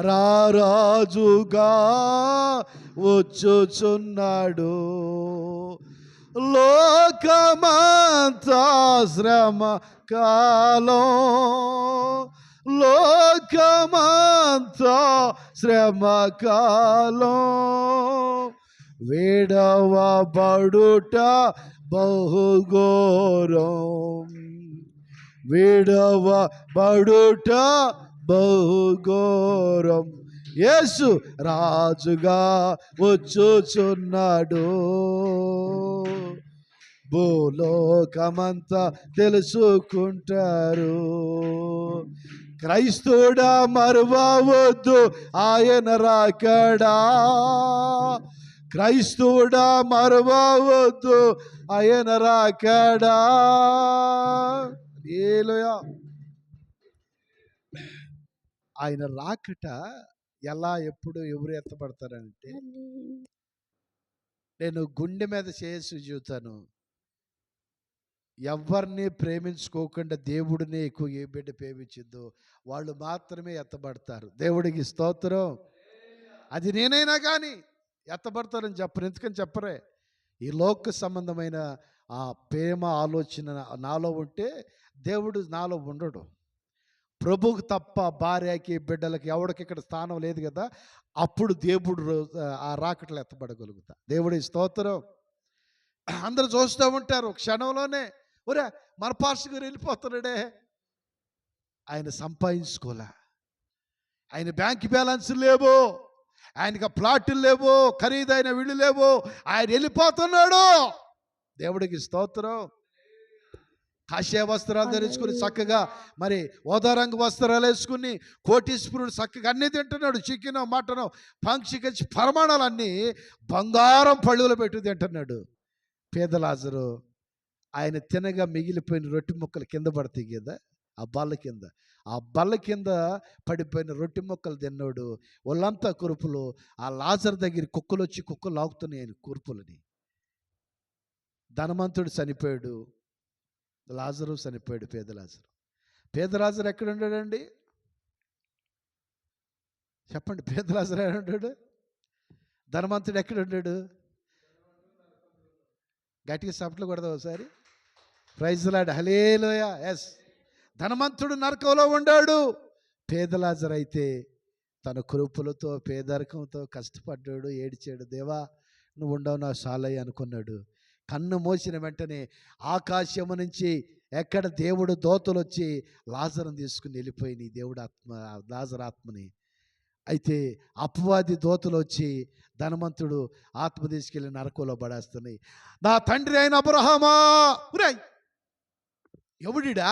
రారాజుగా వచ్చుచున్నాడు. లోకమంతా శ్రమ కాలం, లోకమంతా శ్రమ కాలం, విడవబడుట బహుఘోరం, విడవబడుట బహుఘోరం. యేసు రాజుగా వచ్చుచున్నాడు, భూలోకమంతా తెలుసుకుంటారు. క్రైస్తవుడా మరువవద్దు ఆయన రాకడా, క్రైస్తవుడా మరువవద్దు ఆయన రాకడా. హల్లెలూయా. ఆయన రాకట ఎలా, ఎప్పుడు, ఎవరు ఎత్తపడతారంటే, నేను గుండె మీద చేసి చూతాను, ఎవరిని ప్రేమించుకోకుండా దేవుడిని ఎక్కువ ఏ బిడ్డ ప్రేమించిందో వాళ్ళు మాత్రమే ఎత్తబడతారు. దేవుడికి స్తోత్రం. అది నేనైనా కానీ ఎత్తబడతారని చెప్పరు. ఎందుకని చెప్పరే? ఈ లోక సంబంధమైన ఆ ప్రేమ ఆలోచన నాలో ఉంటే దేవుడు నాలో ఉండడు. ప్రభువుకు తప్ప భార్యకి బిడ్డలకి ఎవడికి ఇక్కడ స్థానం లేదు కదా. అప్పుడు దేవుడు ఆ రాకట్లు ఎత్తబడగలుగుతా. దేవుడి స్తోత్రం. అందరూ చూస్తూ ఉంటారు క్షణంలోనే, ఒరే మన పాస్టర్ గారు వెళ్ళిపోతున్నాడే. ఆయన సంపాదించుకోలే, ఆయన బ్యాంక్ బ్యాలెన్స్ లేవు, ఆయనకి ప్లాట్లు లేవు, ఖరీదైన వీళ్ళు లేవు, ఆయన వెళ్ళిపోతున్నాడు. దేవుడికి స్తోత్రం. కాషాయ వస్త్రాలు ధరించుకుని చక్కగా మరి ఓదారంగు వస్త్రాలు వేసుకుని కోటీశ్వరుడు చక్కగా అన్నీ తింటున్నాడు. చికెన్ మటను పంక్షికచ్చి పరమాణాలన్నీ బంగారం పళ్ళులో పెట్టి తింటున్నాడు. పేద లాజరు ఆయన తినగా మిగిలిపోయిన రొట్టె ముక్కలు కింద పడతాయి కదా, ఆ బల్ల కింద పడిపోయిన రొట్టె ముక్కలు తిన్నాడు. వాళ్ళంతా కురుపులు. ఆ లాజర్ దగ్గర కుక్కలు వచ్చి కుక్కలు లాగుతున్నాయి ఆయన కురుపులని. ధనవంతుడు చనిపోయాడు, లాజరు చనిపోయాడు. పేద లాజరు ఎక్కడ ఉన్నాడండి చెప్పండి? పేద లాజరు ఎక్కడ ఉన్నాడు? ధనవంతుడు ఎక్కడ ఉన్నాడు? గట్టిగా సపట్లు కొడదా ఒకసారి? ప్రైజ్ లార్డ్, హల్లెలూయా. ఎస్, ధనవంతుడు నరకంలో ఉండాడు. పేద లాజరు అయితే తన కురుపులతో పేదరికంతో కష్టపడ్డాడు, ఏడిచాడు. దేవా నువ్వు ఉండవు నా సాలయ్య అనుకున్నాడు. కన్ను మోసిన వెంటనే ఆకాశము నుంచి ఎక్కడ దేవుడు దోతలు వచ్చి లాజరుని తీసుకుని వెళ్ళిపోయి దేవుడు ఆత్మ లాజరు ఆత్మని. అయితే అపవాది దోతలు వచ్చి ధనవంతుడు ఆత్మ తీసుకెళ్ళి నరకంలో పడేస్తున్నాయి. నా తండ్రి అయిన అబ్రహామా, ఎవడిడా?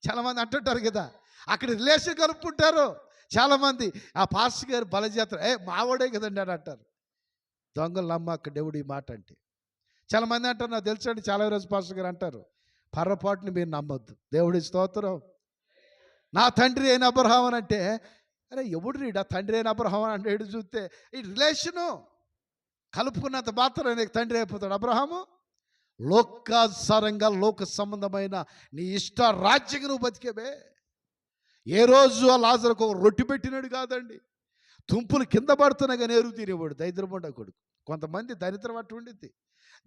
చాలామంది అంటుంటారు కదా, అక్కడ రిలేషన్ కలుపుకుంటారు చాలామంది. ఆ పాస్టర్ గారు బలజేస్తారు, మావాడే కదండి అని అంటారు. దొంగలు నమ్మక దేవుడు ఈ మాట అంటే. చాలామంది అంటారు, నాకు తెలుసండి, చాలా రోజు పాస్టర్ గారు అంటారు. పొరపాటుని మీరు నమ్మొద్దు. దేవుడి స్తోత్రం. నా తండ్రి అయిన అబ్రహాం అని అంటే, అరే ఎవడు రీడా తండ్రి అయిన అబ్రహాం అంటే ఎడు చూస్తే ఈ రిలేషను కలుపుకున్నంత మాత్రం నీకు తండ్రి అయిపోతాడు అబ్రహాము. లోకానుసారంగా లోక సంబంధమైన నీ ఇష్ట రాజ్యంగా నువ్వు బతికేవే. ఏ రోజు ఆ లాజరుకు రొట్టె పెట్టినాడు కాదండి. తుంపులు కింద పడుతున్నా కానీ ఎరుగు తినేవాడు దరిద్రముండ కొడుకు. కొంతమంది దరిద్రం అట్టు ఉండిద్ది.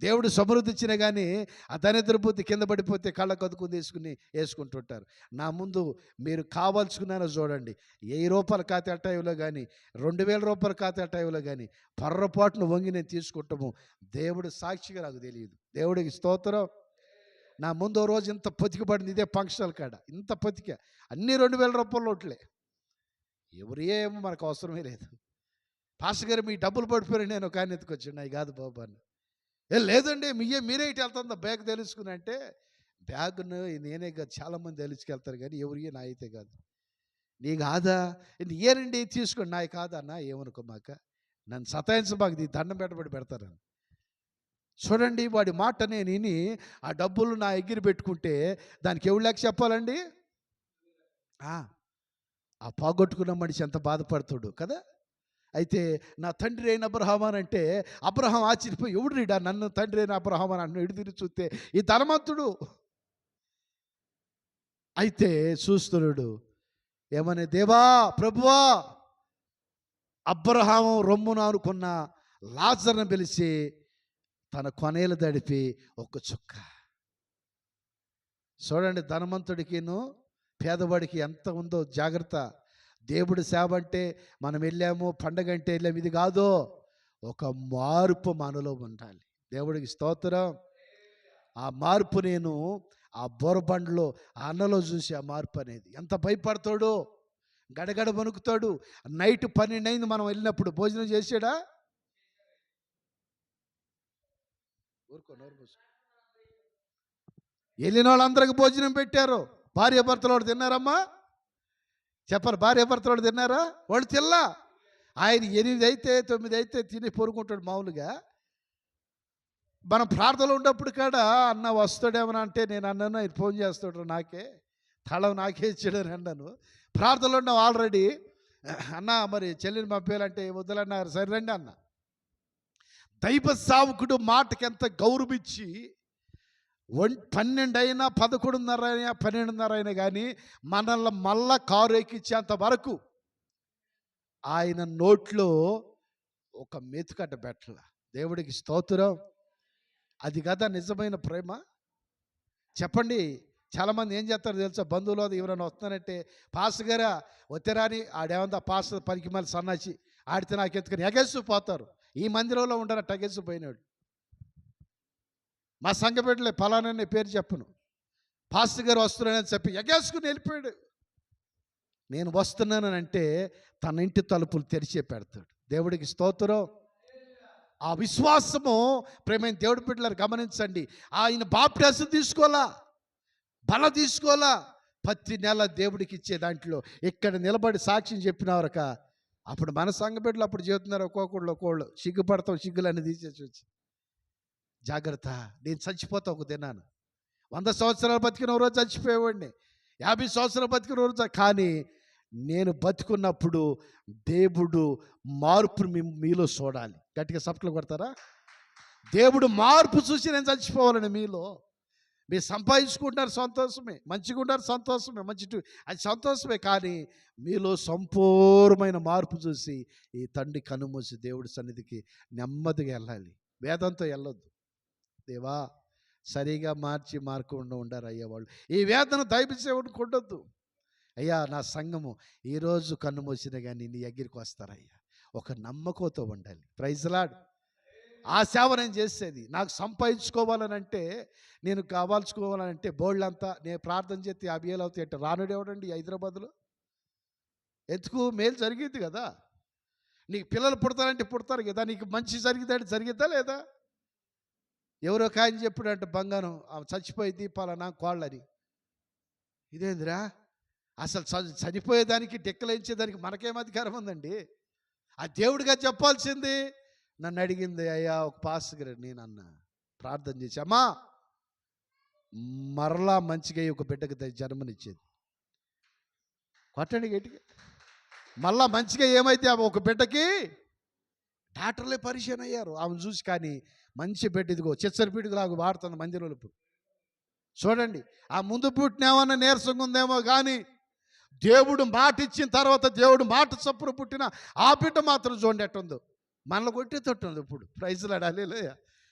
దేవుడు సమృద్ధి ఇచ్చినా కానీ ఆ దరిద్రబుద్ధి కింద పడిపోతే కళ్ళ కదుకుని వేసుకుంటుంటారు. నా ముందు మీరు కావాల్సుకున్నారో చూడండి, 1000 రూపాయల ఖాతా అట్టాయిలో కానీ 2000 రూపాయల ఖాతా అట్టాయిలో కానీ పొర్రపాటును వంగి నేను తీసుకుంటాము. దేవుడు సాక్షిగా నాకు తెలియదు. దేవుడికి స్తోత్రం. నా ముందు రోజు ఇంత పొతికబడింది ఇదే ఫంక్షనల్ కాడ, ఇంత పొతిక అన్నీ 2000 రూపాయల నోట్లే. ఎవరు ఏమో మనకు అవసరమే లేదు. పాస్టర్ గారు మీ డబ్బులు పడిపోయి నేను ఒక ఆయన ఎత్తుకొచ్చాను, అవి కాదు బాబు అని. లేదండి మీరే ఇటు వెళ్తుందా బ్యాగ్ తెలుసుకుని అంటే, బ్యాగ్ను నేనే కాదు చాలామంది తెలుసుకెళ్తారు కానీ ఎవరి నా అయితే కాదు. నీ కాదా ఏనండి తీసుకోండి, నాయి కాదన్నా ఏమనుకోమాక, నన్ను సతాయించబాకు, దండం పెడతారని. చూడండి వాడి మాట నేను విని ఆ డబ్బులు నా ఎగిరి పెట్టుకుంటే దానికి ఎవరు లెక్క చెప్పాలండి? ఆ పోగొట్టుకున్న మనిషి ఎంత బాధపడుతాడు కదా. అయితే నా తండ్రి అయిన అబ్రహాం అని అంటే అబ్రహాం ఆశ్చర్యపోయి, ఎవడు రీడా నన్ను తండ్రి అయిన అబ్రహాం అని అన్న తిరిగి చూస్తే ఈ ధనవంతుడు. అయితే చూస్తున్నాడు ఏమని, దేవా ప్రభువా, అబ్రహాము రొమ్మున అనుకున్న లాజరును పిలిచి తన కొనేలు తడిపి ఒక్క చుక్క. చూడండి ధనవంతుడికిను పేదవాడికి ఎంత ఉందో జాగ్రత్త. దేవుడి సేవ అంటే మనం వెళ్ళాము, పండగ అంటే వెళ్ళాము, ఇది కాదు. ఒక మార్పు మనలో ఉండాలి. దేవుడికి స్తోత్రం. ఆ మార్పు నేను ఆ బోరబండ్లో ఆ అన్నలో చూసి ఆ మార్పు అనేది ఎంత భయపడతాడో, గడగడ వణుకుతాడు. నైట్ 12 అయింది మనం వెళ్ళినప్పుడు. భోజనం చేసాడా? వెళ్ళిన వాళ్ళందరికి భోజనం పెట్టారు. భార్య భర్తలు వాడు తిన్నారమ్మా చెప్పరు? భార్య భర్తలు తిన్నారా? వాళ్ళు తిల్లా. ఆయన 8 అయితే 9 అయితే తిని పొరుకుంటాడు మామూలుగా. మనం ప్రార్థనలు ఉన్నప్పుడు కాడ అన్న వస్తాడేమని అంటే నేను అన్నాను, ఆయన ఫోన్ చేస్తాడు నాకే, తళం నాకే ఇచ్చాడని అన్నాను. ప్రార్థనలు ఉన్నాం ఆల్రెడీ. అన్న మరి చెల్లిని పంపేయాలంటే వద్దులన్నారు. సరే రండి అన్న. దైవ సావుకుడు మాటకి ఎంత గౌరవించి 12 అయినా 11:30 అయినా 12:30 అయినా కానీ మనల్ని మళ్ళా కారు ఎక్కించేంత వరకు ఆయన నోట్లో ఒక మెతుకట్ట పెట్టల. దేవుడికి స్తోత్రం. అది కదా నిజమైన ప్రేమ. చెప్పండి. చాలామంది ఏం చేస్తారో తెలుసా, బంధువులు ఎవరైనా వస్తున్నారంటే, పాస్ గారా వచ్చారాని ఆడేమంతా పాస్ పనికి మళ్ళీ సన్నాచి ఆడితే నాకు ఎత్తుకొని ఎగేసు పోతారు. ఈ మందిరంలో ఉండరట ఎగేసు పోయినాడు. మా సంఘ బిడ్డలే, ఫలానా పేరు చెప్పను, పాస్టర్ గారు వస్తున్నానని చెప్పి ఎగేసుకుని వెళ్ళిపోయాడు. నేను వస్తున్నానంటే తన ఇంటి తలుపులు తెరిచే పెడతాడు. దేవుడికి స్తోత్రం. ఆ విశ్వాసము ప్రేమైన దేవుడి బిడ్డలారు గమనించండి. ఆయన బాప్టిజం తీసుకోవాలా, బల తీసుకోవాలా, ప్రతి నెల దేవుడికి ఇచ్చే దాంట్లో ఇక్కడ నిలబడి సాక్ష్యం చెప్పినవరక అప్పుడు మన సంఘ బిడ్డలు అప్పుడు చెబుతున్నారు, ఒక్కొక్కళ్ళు సిగ్గుపడతాం, సిగ్గులన్నీ తీసేసి వచ్చి జాగ్రత్త, నేను చచ్చిపోతా ఒక దినాను. 100 సంవత్సరాలు బతికిన రోజు చచ్చిపోయేవాడిని, 50 సంవత్సరాలు బతికిన రోజు. కానీ నేను బతుకున్నప్పుడు దేవుడు మార్పు మీలో చూడాలి. గట్టిగా సప్ట్లు కొడతారా? దేవుడు మార్పు చూసి నేను చచ్చిపోవాలని మీలో. మీరు సంపాదించుకుంటున్నారు సంతోషమే, మంచిగా ఉంటారు సంతోషమే, అది సంతోషమే. కానీ మీలో సంపూర్ణమైన మార్పు చూసి ఈ తండ్రి కనుమూసి దేవుడి సన్నిధికి నెమ్మదిగా వెళ్ళాలి. వేదంతో వెళ్ళొద్దు. దేవా సరిగా మార్కుండా ఉండారు అయ్యా వాళ్ళు. ఈ వేదన దయచేవాడికి ఉండొద్దు. అయ్యా నా సంఘము ఈరోజు కన్ను మూసినా కానీ నీ దగ్గరికి వస్తారయ్యా. ఒక నమ్మకంతో ఉండాలి. Praise lord. ఆ సేవ నేను చేసేది. నాకు సంపాదించుకోవాలనంటే, నేను కావాల్చుకోవాలనంటే బోళ్ళంతా నేను ప్రార్థన చేస్తే 50,000 అవుతాయి అంటే రానుడు ఎవడండి హైదరాబాద్లో? ఎందుకు? మేలు జరిగింది కదా. నీకు పిల్లలు పుడతారంటే పుడతారు కదా. నీకు మంచి జరిగిద్దా లేదా? ఎవరో కాయని చెప్పాడంటే బంగారం చచ్చిపోయింది పలానా కోళ్ళని. ఇదేందిరా అసలు చనిపోయేదానికి డెక్కలేంచేదానికి మనకేం అధికారం ఉందండి? ఆ దేవుడిగా చెప్పాల్సింది. నన్ను అడిగింది, అయ్యా ఒక పాస్టర్ నేను అన్న ప్రార్థన చేసి, అమ్మా మరలా మంచిగా ఒక బిడ్డకి జన్మనిచ్చేది. కొట్టండి గట్టిగా. మళ్ళా మంచిగా ఏమైతే ఒక బిడ్డకి డాక్టర్లే పరిచయం అయ్యారు ఆమెను చూసి. కానీ మంచి బిడ్డ ఇదిగో చిచ్చరపీడికి లాగా వాడుతుంది మందిరంలో. ఇప్పుడు చూడండి, ఆ ముందు పుట్టినేమన్నా నీరసంగా ఉందేమో కానీ దేవుడు మాట ఇచ్చిన తర్వాత దేవుడు మాట చప్పున పుట్టిన ఆ బిడ్డ మాత్రం చూడండి ఎట్టుందో. మనలో కొట్టే తొట్టుంది ఇప్పుడు. ప్రైజ్లు ఆడాలి.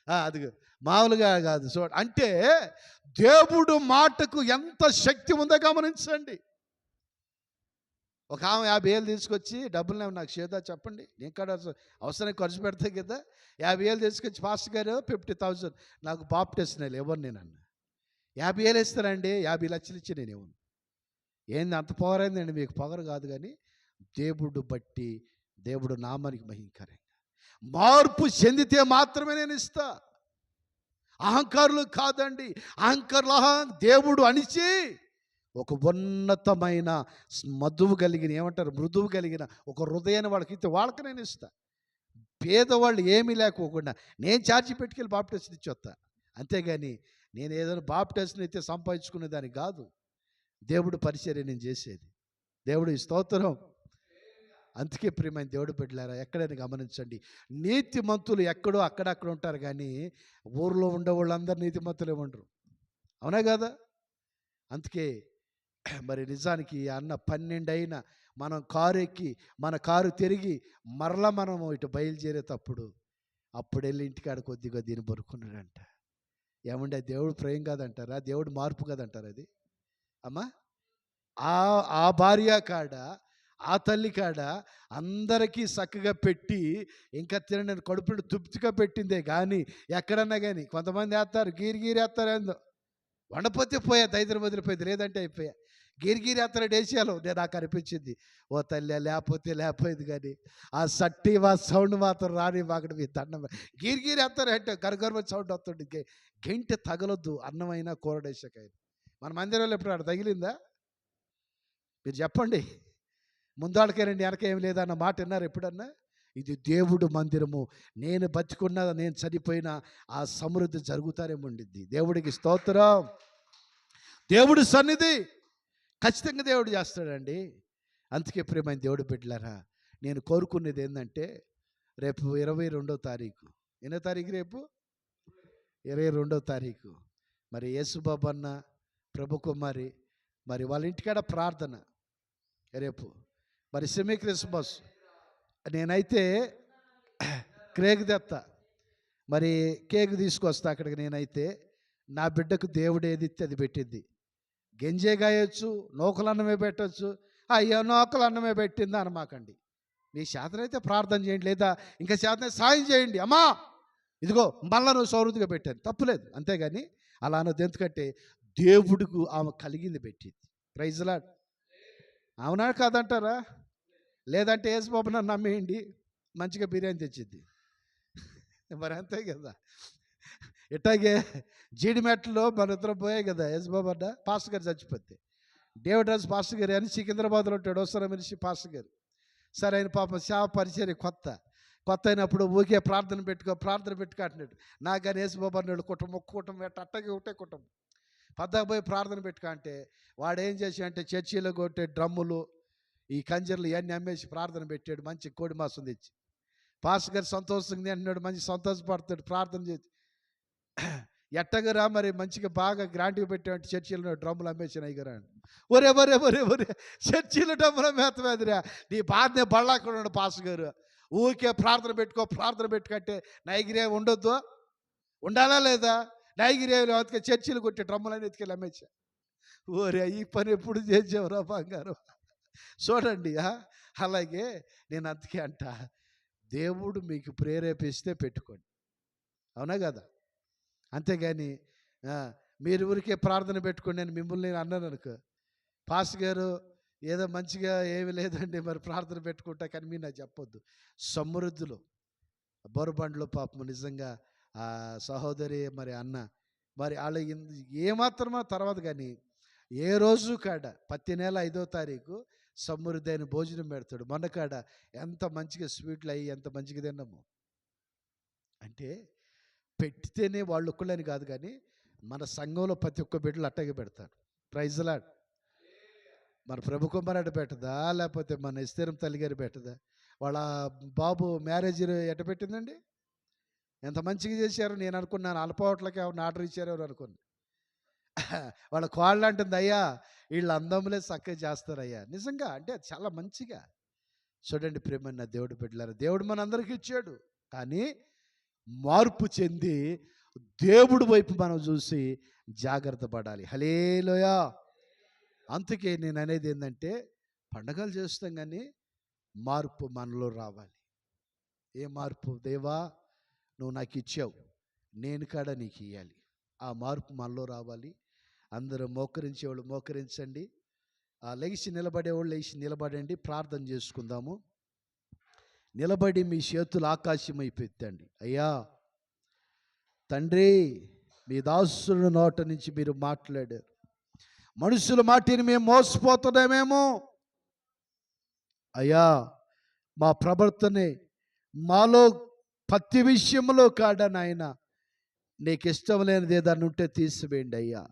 అది మామూలుగా కాదు. చూడ అంటే దేవుడు మాటకు ఎంత శక్తి ఉందో గమనించండి. ఒక ఆమె 50,000 తీసుకొచ్చి, డబ్బులు నాకు చేద్దా చెప్పండి, నేను కాడ అవసరం ఖర్చు పెడతాయి కదా. 50,000 తీసుకొచ్చి, పాస్టర్ గారు 50,000 నాకు బాప్టిజం ఎవరు నేను అన్న. 50,000 ఇస్తానండి, 50 లక్షలు ఇచ్చి నేను ఇవ్వను. ఏంది అంత పొగరైందండి? మీకు పొగరు కాదు కానీ దేవుడు బట్టి దేవుడు నామానికి మహింకరంగా మార్పు చెందితే మాత్రమే నేను ఇస్తా. అహంకారులు కాదండి. అహంకారులు దేవుడు అణిచి ఒక ఉన్నతమైన మధువు కలిగిన, ఏమంటారు, మృదువు కలిగిన ఒక హృదయాన్ని వాళ్ళకి ఇస్తే వాళ్ళకి నేను ఇస్తా. పేదవాళ్ళు ఏమీ లేకోకుండా నేను ఛార్జీ పెట్టుకెళ్ళి బాప్టిజం ఇచ్చొస్తా. అంతేగాని నేను ఏదైనా బాప్టిజం అయితే సంపాదించుకునే దానికి కాదు. దేవుడు పరిచర్య నేను చేసేది. దేవుడు స్తోత్రం. అందుకే ప్రియమైన దేవుడు బిడ్డలారా, ఎక్కడైనా గమనించండి, నీతిమంతులు ఎక్కడో అక్కడక్కడ ఉంటారు కానీ ఊర్లో ఉండే వాళ్ళందరూ నీతిమంతులే ఉండరు. అవునా కదా? అందుకే మరి నిజానికి అన్న 12 అయినా మనం కారు ఎక్కి మన కారు తిరిగి మరలా మనం ఇటు బయలుదేరేటప్పుడు అప్పుడు వెళ్ళి ఇంటికాడ కొద్దిగా దీన్ని బరుకున్నాడంట. ఏమంటే దేవుడు ప్రేమ కాదంటారా? దేవుడు మార్పు కాదంటారా? అది అమ్మా ఆ భార్య కాడ, ఆ తల్లి కాడ అందరికీ చక్కగా పెట్టి ఇంకా తినని కడుపుని తృప్తిగా పెట్టిందే కానీ ఎక్కడన్నా కానీ కొంతమంది వేస్తారు, గీరి వేస్తారు. ఏందో వండపోతే పోయా, దైద్రం వదిలిపోయింది, లేదంటే అయిపోయా. గిరిగిరి వేస్తారు డేసియాలో. నేను నాకు అనిపించింది, ఓ తల్లి లేకపోయింది కానీ ఆ సట్టి సౌండ్ మాత్రం రాని మాకు మీ దండం. గిరిగిరి వేస్తారు అంటే గరగర్వ సౌండ్ వస్తుంది. గెంటి తగలొద్దు అన్నమైనా కూరడేసకైనా. మన మందిరంలో ఎప్పుడు ఆడ తగిలిందా? మీరు చెప్పండి. ముందాళ్ళకేనండి వెనకేం లేదన్న మాట విన్నారు ఎప్పుడన్నా? ఇది దేవుడు మందిరము. నేను బతికున్నా, నేను చనిపోయినా ఆ సమృద్ధి జరుగుతారేముండిద్ది. దేవుడికి స్తోత్రం. దేవుడి సన్నిధి ఖచ్చితంగా దేవుడు చేస్తాడండి. అందుకే ప్రియమైన దేవుడు బిడ్డలారా, నేను కోరుకునేది ఏంటంటే రేపు 22వ తారీఖు. ఎన్నో తారీఖు? రేపు 22వ తారీఖు. మరి యేసుబాబు అన్న, ప్రభు కుమారి, మరి వాళ్ళ ఇంటికాడ ప్రార్థన రేపు. మరి సెమీ క్రిస్మస్. నేనైతే కేక్ తెత్తా. మరి కేక్ తీసుకొస్తా అక్కడికి. నేనైతే నా బిడ్డకు దేవుడు ఏది ఇస్తే అది పెట్టింది. గెంజే గాయొచ్చు, నూకలన్నమే పెట్టచ్చు. అయ్యో నూకలు అన్నమే పెట్టింది అనమాకండి. మీ చేతనైతే ప్రార్థన చేయండి, లేదా ఇంకా చేతనైతే సాయం చేయండి. అమ్మా ఇదిగో మళ్ళా నువ్వు సమృద్ధిగా పెట్టాను, తప్పులేదు. అంతేగాని అలా అన్నది. ఎందుకంటే దేవుడికి ఆమె కలిగింది పెట్టింది. Praise lord. అవునా కాదంటారా? లేదంటే యేసుబాబు నన్ను నమ్మేయండి, మంచిగా బిర్యానీ తెచ్చిద్ది. మరి అంతే కదా. ఇట్లాగే జీడిమెట్లో మన ఇద్దరం పోయాయి కదా. యేసుబాబు అన్న పాస్టర్ గారు చచ్చిపోతే, డేవిడ్ రాజు పాస్టర్ గారు అని సికింద్రాబాద్లో ఉంటాడు, వస్తున్న మనిషి పాస్టర్ గారు. సరే ఆయన పాపం సేవ పరిచర్య కొత్త అయినప్పుడు ఊకే ప్రార్థన పెట్టుకో అంటున్నాడు. నాకు కానీ యేసుబాబు అన్నాడు కుటుంబం అట్టగే ఒకటే కుటుంబం పద్దకు పోయి ప్రార్థన పెట్టుకో అంటే, వాడు ఏం చేసి అంటే చర్చిలో కొట్టే డ్రమ్ములు, ఈ కంజర్లు ఇవన్నీ అమ్మేసి ప్రార్థన పెట్టాడు. మంచి కోడి మాసం తెచ్చి పాస్టర్ గారు సంతోషంగా అంటున్నాడు, మంచి సంతోషపడుతాడు ప్రార్థన చేసి. ఎట్టగరా మరి మంచిగా బాగా గ్రాంట్గా పెట్టామంటే చర్చిలో డ్రమ్ములు అమ్మేసినాయి కదా. ఒరే ఒరే ఒరే ఒరే చర్చిలో డ్రమ్ములు అమ్మేతమేదిరా, నీ బాధనే బళ్ళాకుండా పాస్టర్ గారు. ఊరికే ప్రార్థన పెట్టుకుంటే నైగిరే ఉండొద్దు, ఉండాలా లేదా? నైగిరేవులు అందుకే చర్చిలు కొట్టే డ్రమ్ములని ఎత్తుకెళ్ళి అమ్మేచ్చా. ఓరే ఈ పని ఎప్పుడు చేసేవరా బంగారం. చూడండి. అలాగే నేను అందుకే అంట, దేవుడు మీకు ప్రేరేపిస్తే పెట్టుకోండి. అవునా కదా? అంతేగాని మీరు ఊరికే ప్రార్థన పెట్టుకోండి అని మిమ్మల్ని నేను అన్నాను అనుకో, పాస్టర్ గారు ఏదో మంచిగా ఏమి లేదండి మరి ప్రార్థన పెట్టుకుంటా కానీ మీరు నాకు చెప్పొద్దు. సమృద్ధిలో బొరబండ్లో పాపం నిజంగా ఆ సహోదరి మరి అన్న మరి వాళ్ళు ఏమాత్రమో తర్వాత కానీ ఏ రోజు కాడ ప్రతి నెల 5వ తారీఖు సమృద్ధి అయిన భోజనం పెడతాడు. మొన్న కాడ ఎంత మంచిగా స్వీట్లు అయ్యి ఎంత మంచిగా తిన్నాము అంటే, పెట్టితేనే వాళ్ళు ఒక్కళ్ళని కాదు కానీ మన సంఘంలో ప్రతి ఒక్క బిడ్డలు అట్టగే పెడతారు. Praise lord. మన ప్రభు కుమారుడు పెట్టదా, లేకపోతే మన ఇస్తేరం తల్లి గారు పెట్టదా? వాళ్ళ బాబు మ్యారేజ్ ఎట్ట పెట్టిందండి, ఎంత మంచిగా చేశారు. నేను అనుకున్నాను అల్పవట్లకి ఎవరిని ఆర్డర్ ఇచ్చారు ఎవరు అనుకున్నాను. వాళ్ళ కోళ్ళు అంటుంది, అయ్యా వీళ్ళు అందములే చక్కగా చేస్తారయ్యా. నిజంగా అంటే చాలా మంచిగా. చూడండి ప్రేమన్న దేవుడు బిడ్డలారా, దేవుడు మనందరికీ ఇచ్చాడు. కానీ మార్పు చెంది దేవుడి వైపు మనం చూసి జాగ్రత్త పడాలి. హల్లెలూయా. అందుకే నేను అనేది ఏంటంటే, పండగలు చేస్తాం కానీ మార్పు మనలో రావాలి. ఏ మార్పు? దేవా నువ్వు నాకు ఇచ్చావు, నేను కాడ నీకు ఇవ్వాలి. ఆ మార్పు మనలో రావాలి. అందరూ మోకరించేవాళ్ళు మోకరించండి, లేచి నిలబడేవాళ్ళు లేచి నిలబడండి. ప్రార్థన చేసుకుందాము. నిలబడి మీ చేతులు ఆకాశమైపెత్తండి. అయ్యా తండ్రి, మీ దాసుల నోట నుంచి మీరు మాట్లాడారు. మనుషుల మాటిని మేము మోసపోతున్నామేమో అయ్యా, మా ప్రవర్తనే మాలో ప్రతి విషయంలో కాడ నాయన నీకు ఇష్టం లేనిది ఏదన్నా ఉంటే తీసివేయండి అయ్యా.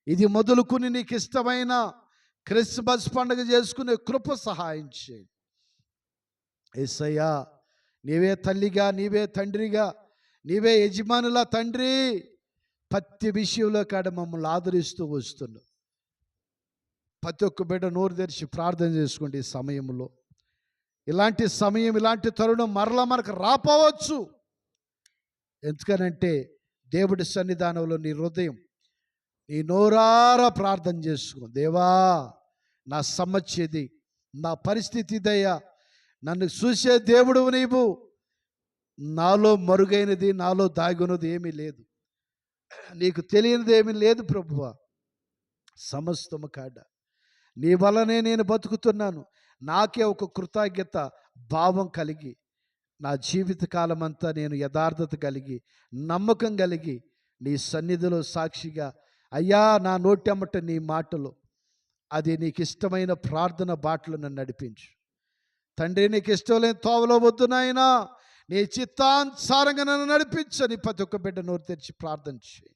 ఇది మొదలుకుని నీకు ఇష్టమైన క్రిస్మస్ పండుగ చేసుకునే కృప సహాయం చేయండి యేసయ్యా. నీవే తల్లిగా, నీవే తండ్రిగా, నీవే యజమానుల తండ్రి, ప్రతి విషయంలో కాడ మమ్మల్ని ఆదరిస్తూ వస్తున్నావు. ప్రతి ఒక్క బిడ్డ నోరు తెరిచి ప్రార్థన చేసుకోండి. ఈ సమయంలో ఇలాంటి సమయం, ఇలాంటి తరుణం మరలా మనకు రాపోవచ్చు. ఎందుకనంటే దేవుడి సన్నిధానంలో నీ హృదయం, నీ నోరారా ప్రార్థన చేసుకో. దేవా నా సమస్యది, నా పరిస్థితి దయ్యా, నన్ను చూసే దేవుడు నీవు, నాలో మరుగైనది నాలో దాగున్నది ఏమీ లేదు, నీకు తెలియనిది ఏమీ లేదు ప్రభువా. సమస్తము కాడ నీ వలనే నేను బతుకుతున్నాను. నాకే ఒక కృతజ్ఞత భావం కలిగి నా జీవితకాలం అంతా నేను యథార్థత కలిగి నమ్మకం కలిగి నీ సన్నిధిలో సాక్షిగా అయ్యా నా నోటెమ్మట నీ మాటలు, అది నీకు ఇష్టమైన ప్రార్థన బాటలు నన్ను నడిపించు తండ్రి. నీకు ఇష్టం లేని తోవలో వద్దు నాయనా, నీ చిత్తానుసారంగా నన్ను నడిపించని ప్రతి ఒక్క బిడ్డ నోరు తెరిచి ప్రార్థన చేయి.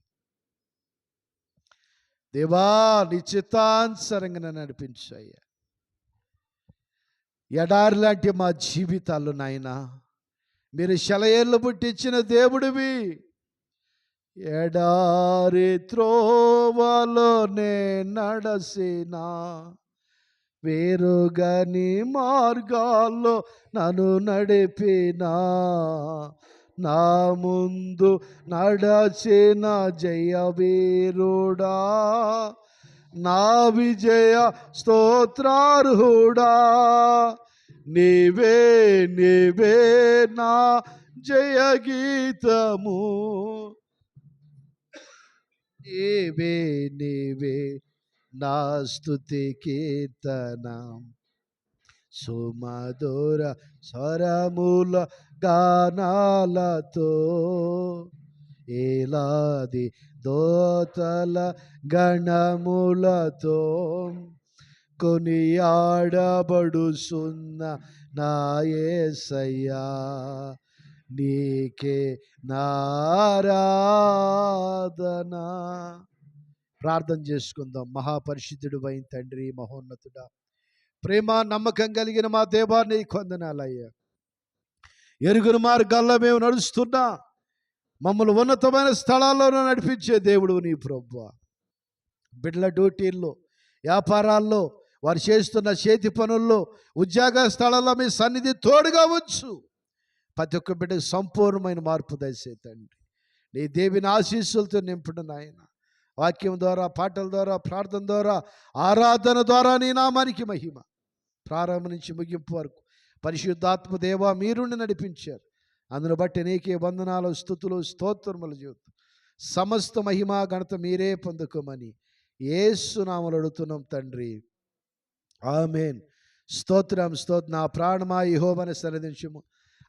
దేవా నీ చిత్తానుసారంగా నన్ను నడిపించయ్యా. ఎడారి లాంటి మా జీవితాలు నాయనా, మీరు సెలయేళ్ళు పుట్టించిన దేవుడివి. ఎడారి త్రోవలోనే నడసినా వేరుగని మార్గాల్లో నన్ను నడిపినా, నా ముందు నడచిన జయవీరుడా, నా విజయ స్తోత్రార్హుడా, నీవే నీవే నా జయ గీతము, నీవే నీవే నా స్తుతి కీర్తనం, సుమధుర స్వరముల గానాలతో ఏలాది దోతల గణములతో కొనియాడబడుచున్న నా యేసయ్యా, నీకే నారాధనా. ప్రార్థన చేసుకుందాం. మహాపరిశుద్ధుడు అయిన తండ్రి, మహోన్నతుడా, ప్రేమ నమ్మకం కలిగిన మా దేవా, నీ కొందనాలయ్యా. ఎరుగురు మార్గాల్లో మేము నడుస్తున్నా, మమ్మల్ని ఉన్నతమైన స్థలాల్లోనూ నడిపించే దేవుడు నీ ప్రభువా. బిడ్డల డ్యూటీల్లో, వ్యాపారాల్లో, వారు చేస్తున్న చేతి పనుల్లో, ఉద్యోగ స్థలాల్లో మీ సన్నిధి తోడుగా ఉంచు. ప్రతి ఒక్క బిడ్డకు సంపూర్ణమైన మార్పు దయచేయి తండ్రి. నీ దేవుని ఆశీస్సులతో నింపుడు నాయన. వాక్యం ద్వారా, పాటల ద్వారా, ప్రార్థన ద్వారా, ఆరాధన ద్వారా నీ నామానికి మహిమ. ప్రారంభం నుంచి ముగింపు వరకు పరిశుద్ధాత్మ దేవా మీరుండి నడిపించారు. అందును బట్టి నీకే వందనాలు, స్తుతులు, స్తోత్రములు జీవితం. సమస్త మహిమ ఘనత మీరే పొందుకోమని యేసు నామములో అడుగుతున్నాం తండ్రి, ఆమేన్. స్తోత్రం స్తోత్రం. నా ప్రాణమా యెహోవాను సన్నిధించుము,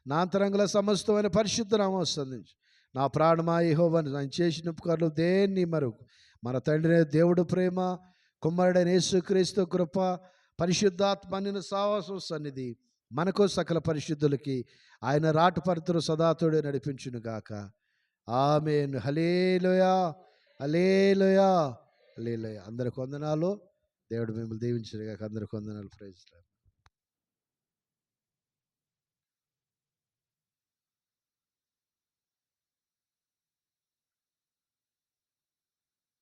నా అంతరంగంలో సమస్తమైన పరిశుద్ధ నామమును సన్నిధించు. నా ప్రాణమా యెహోవాను, నేను చేసిన ఉపకారాలు దేన్ని మరుగు. మన తండ్రి దేవుడు ప్రేమ, కుమారుడైన యేసుక్రీస్తు కృప, పరిశుద్ధాత్మ అన్యుని సావాసం సన్నిధి మనకు సకల పరిశుద్ధులకి ఆయన రాటపరుతులు సదాతోడే నడిపించునుగాక. ఆమేన్. హల్లెలూయా, హల్లెలూయా, హల్లెలూయా. అందరికి వందనాలు. దేవుడు మిమ్మల్ని దీవించునుగాక. అందరికి వందనాలు. Praise lord.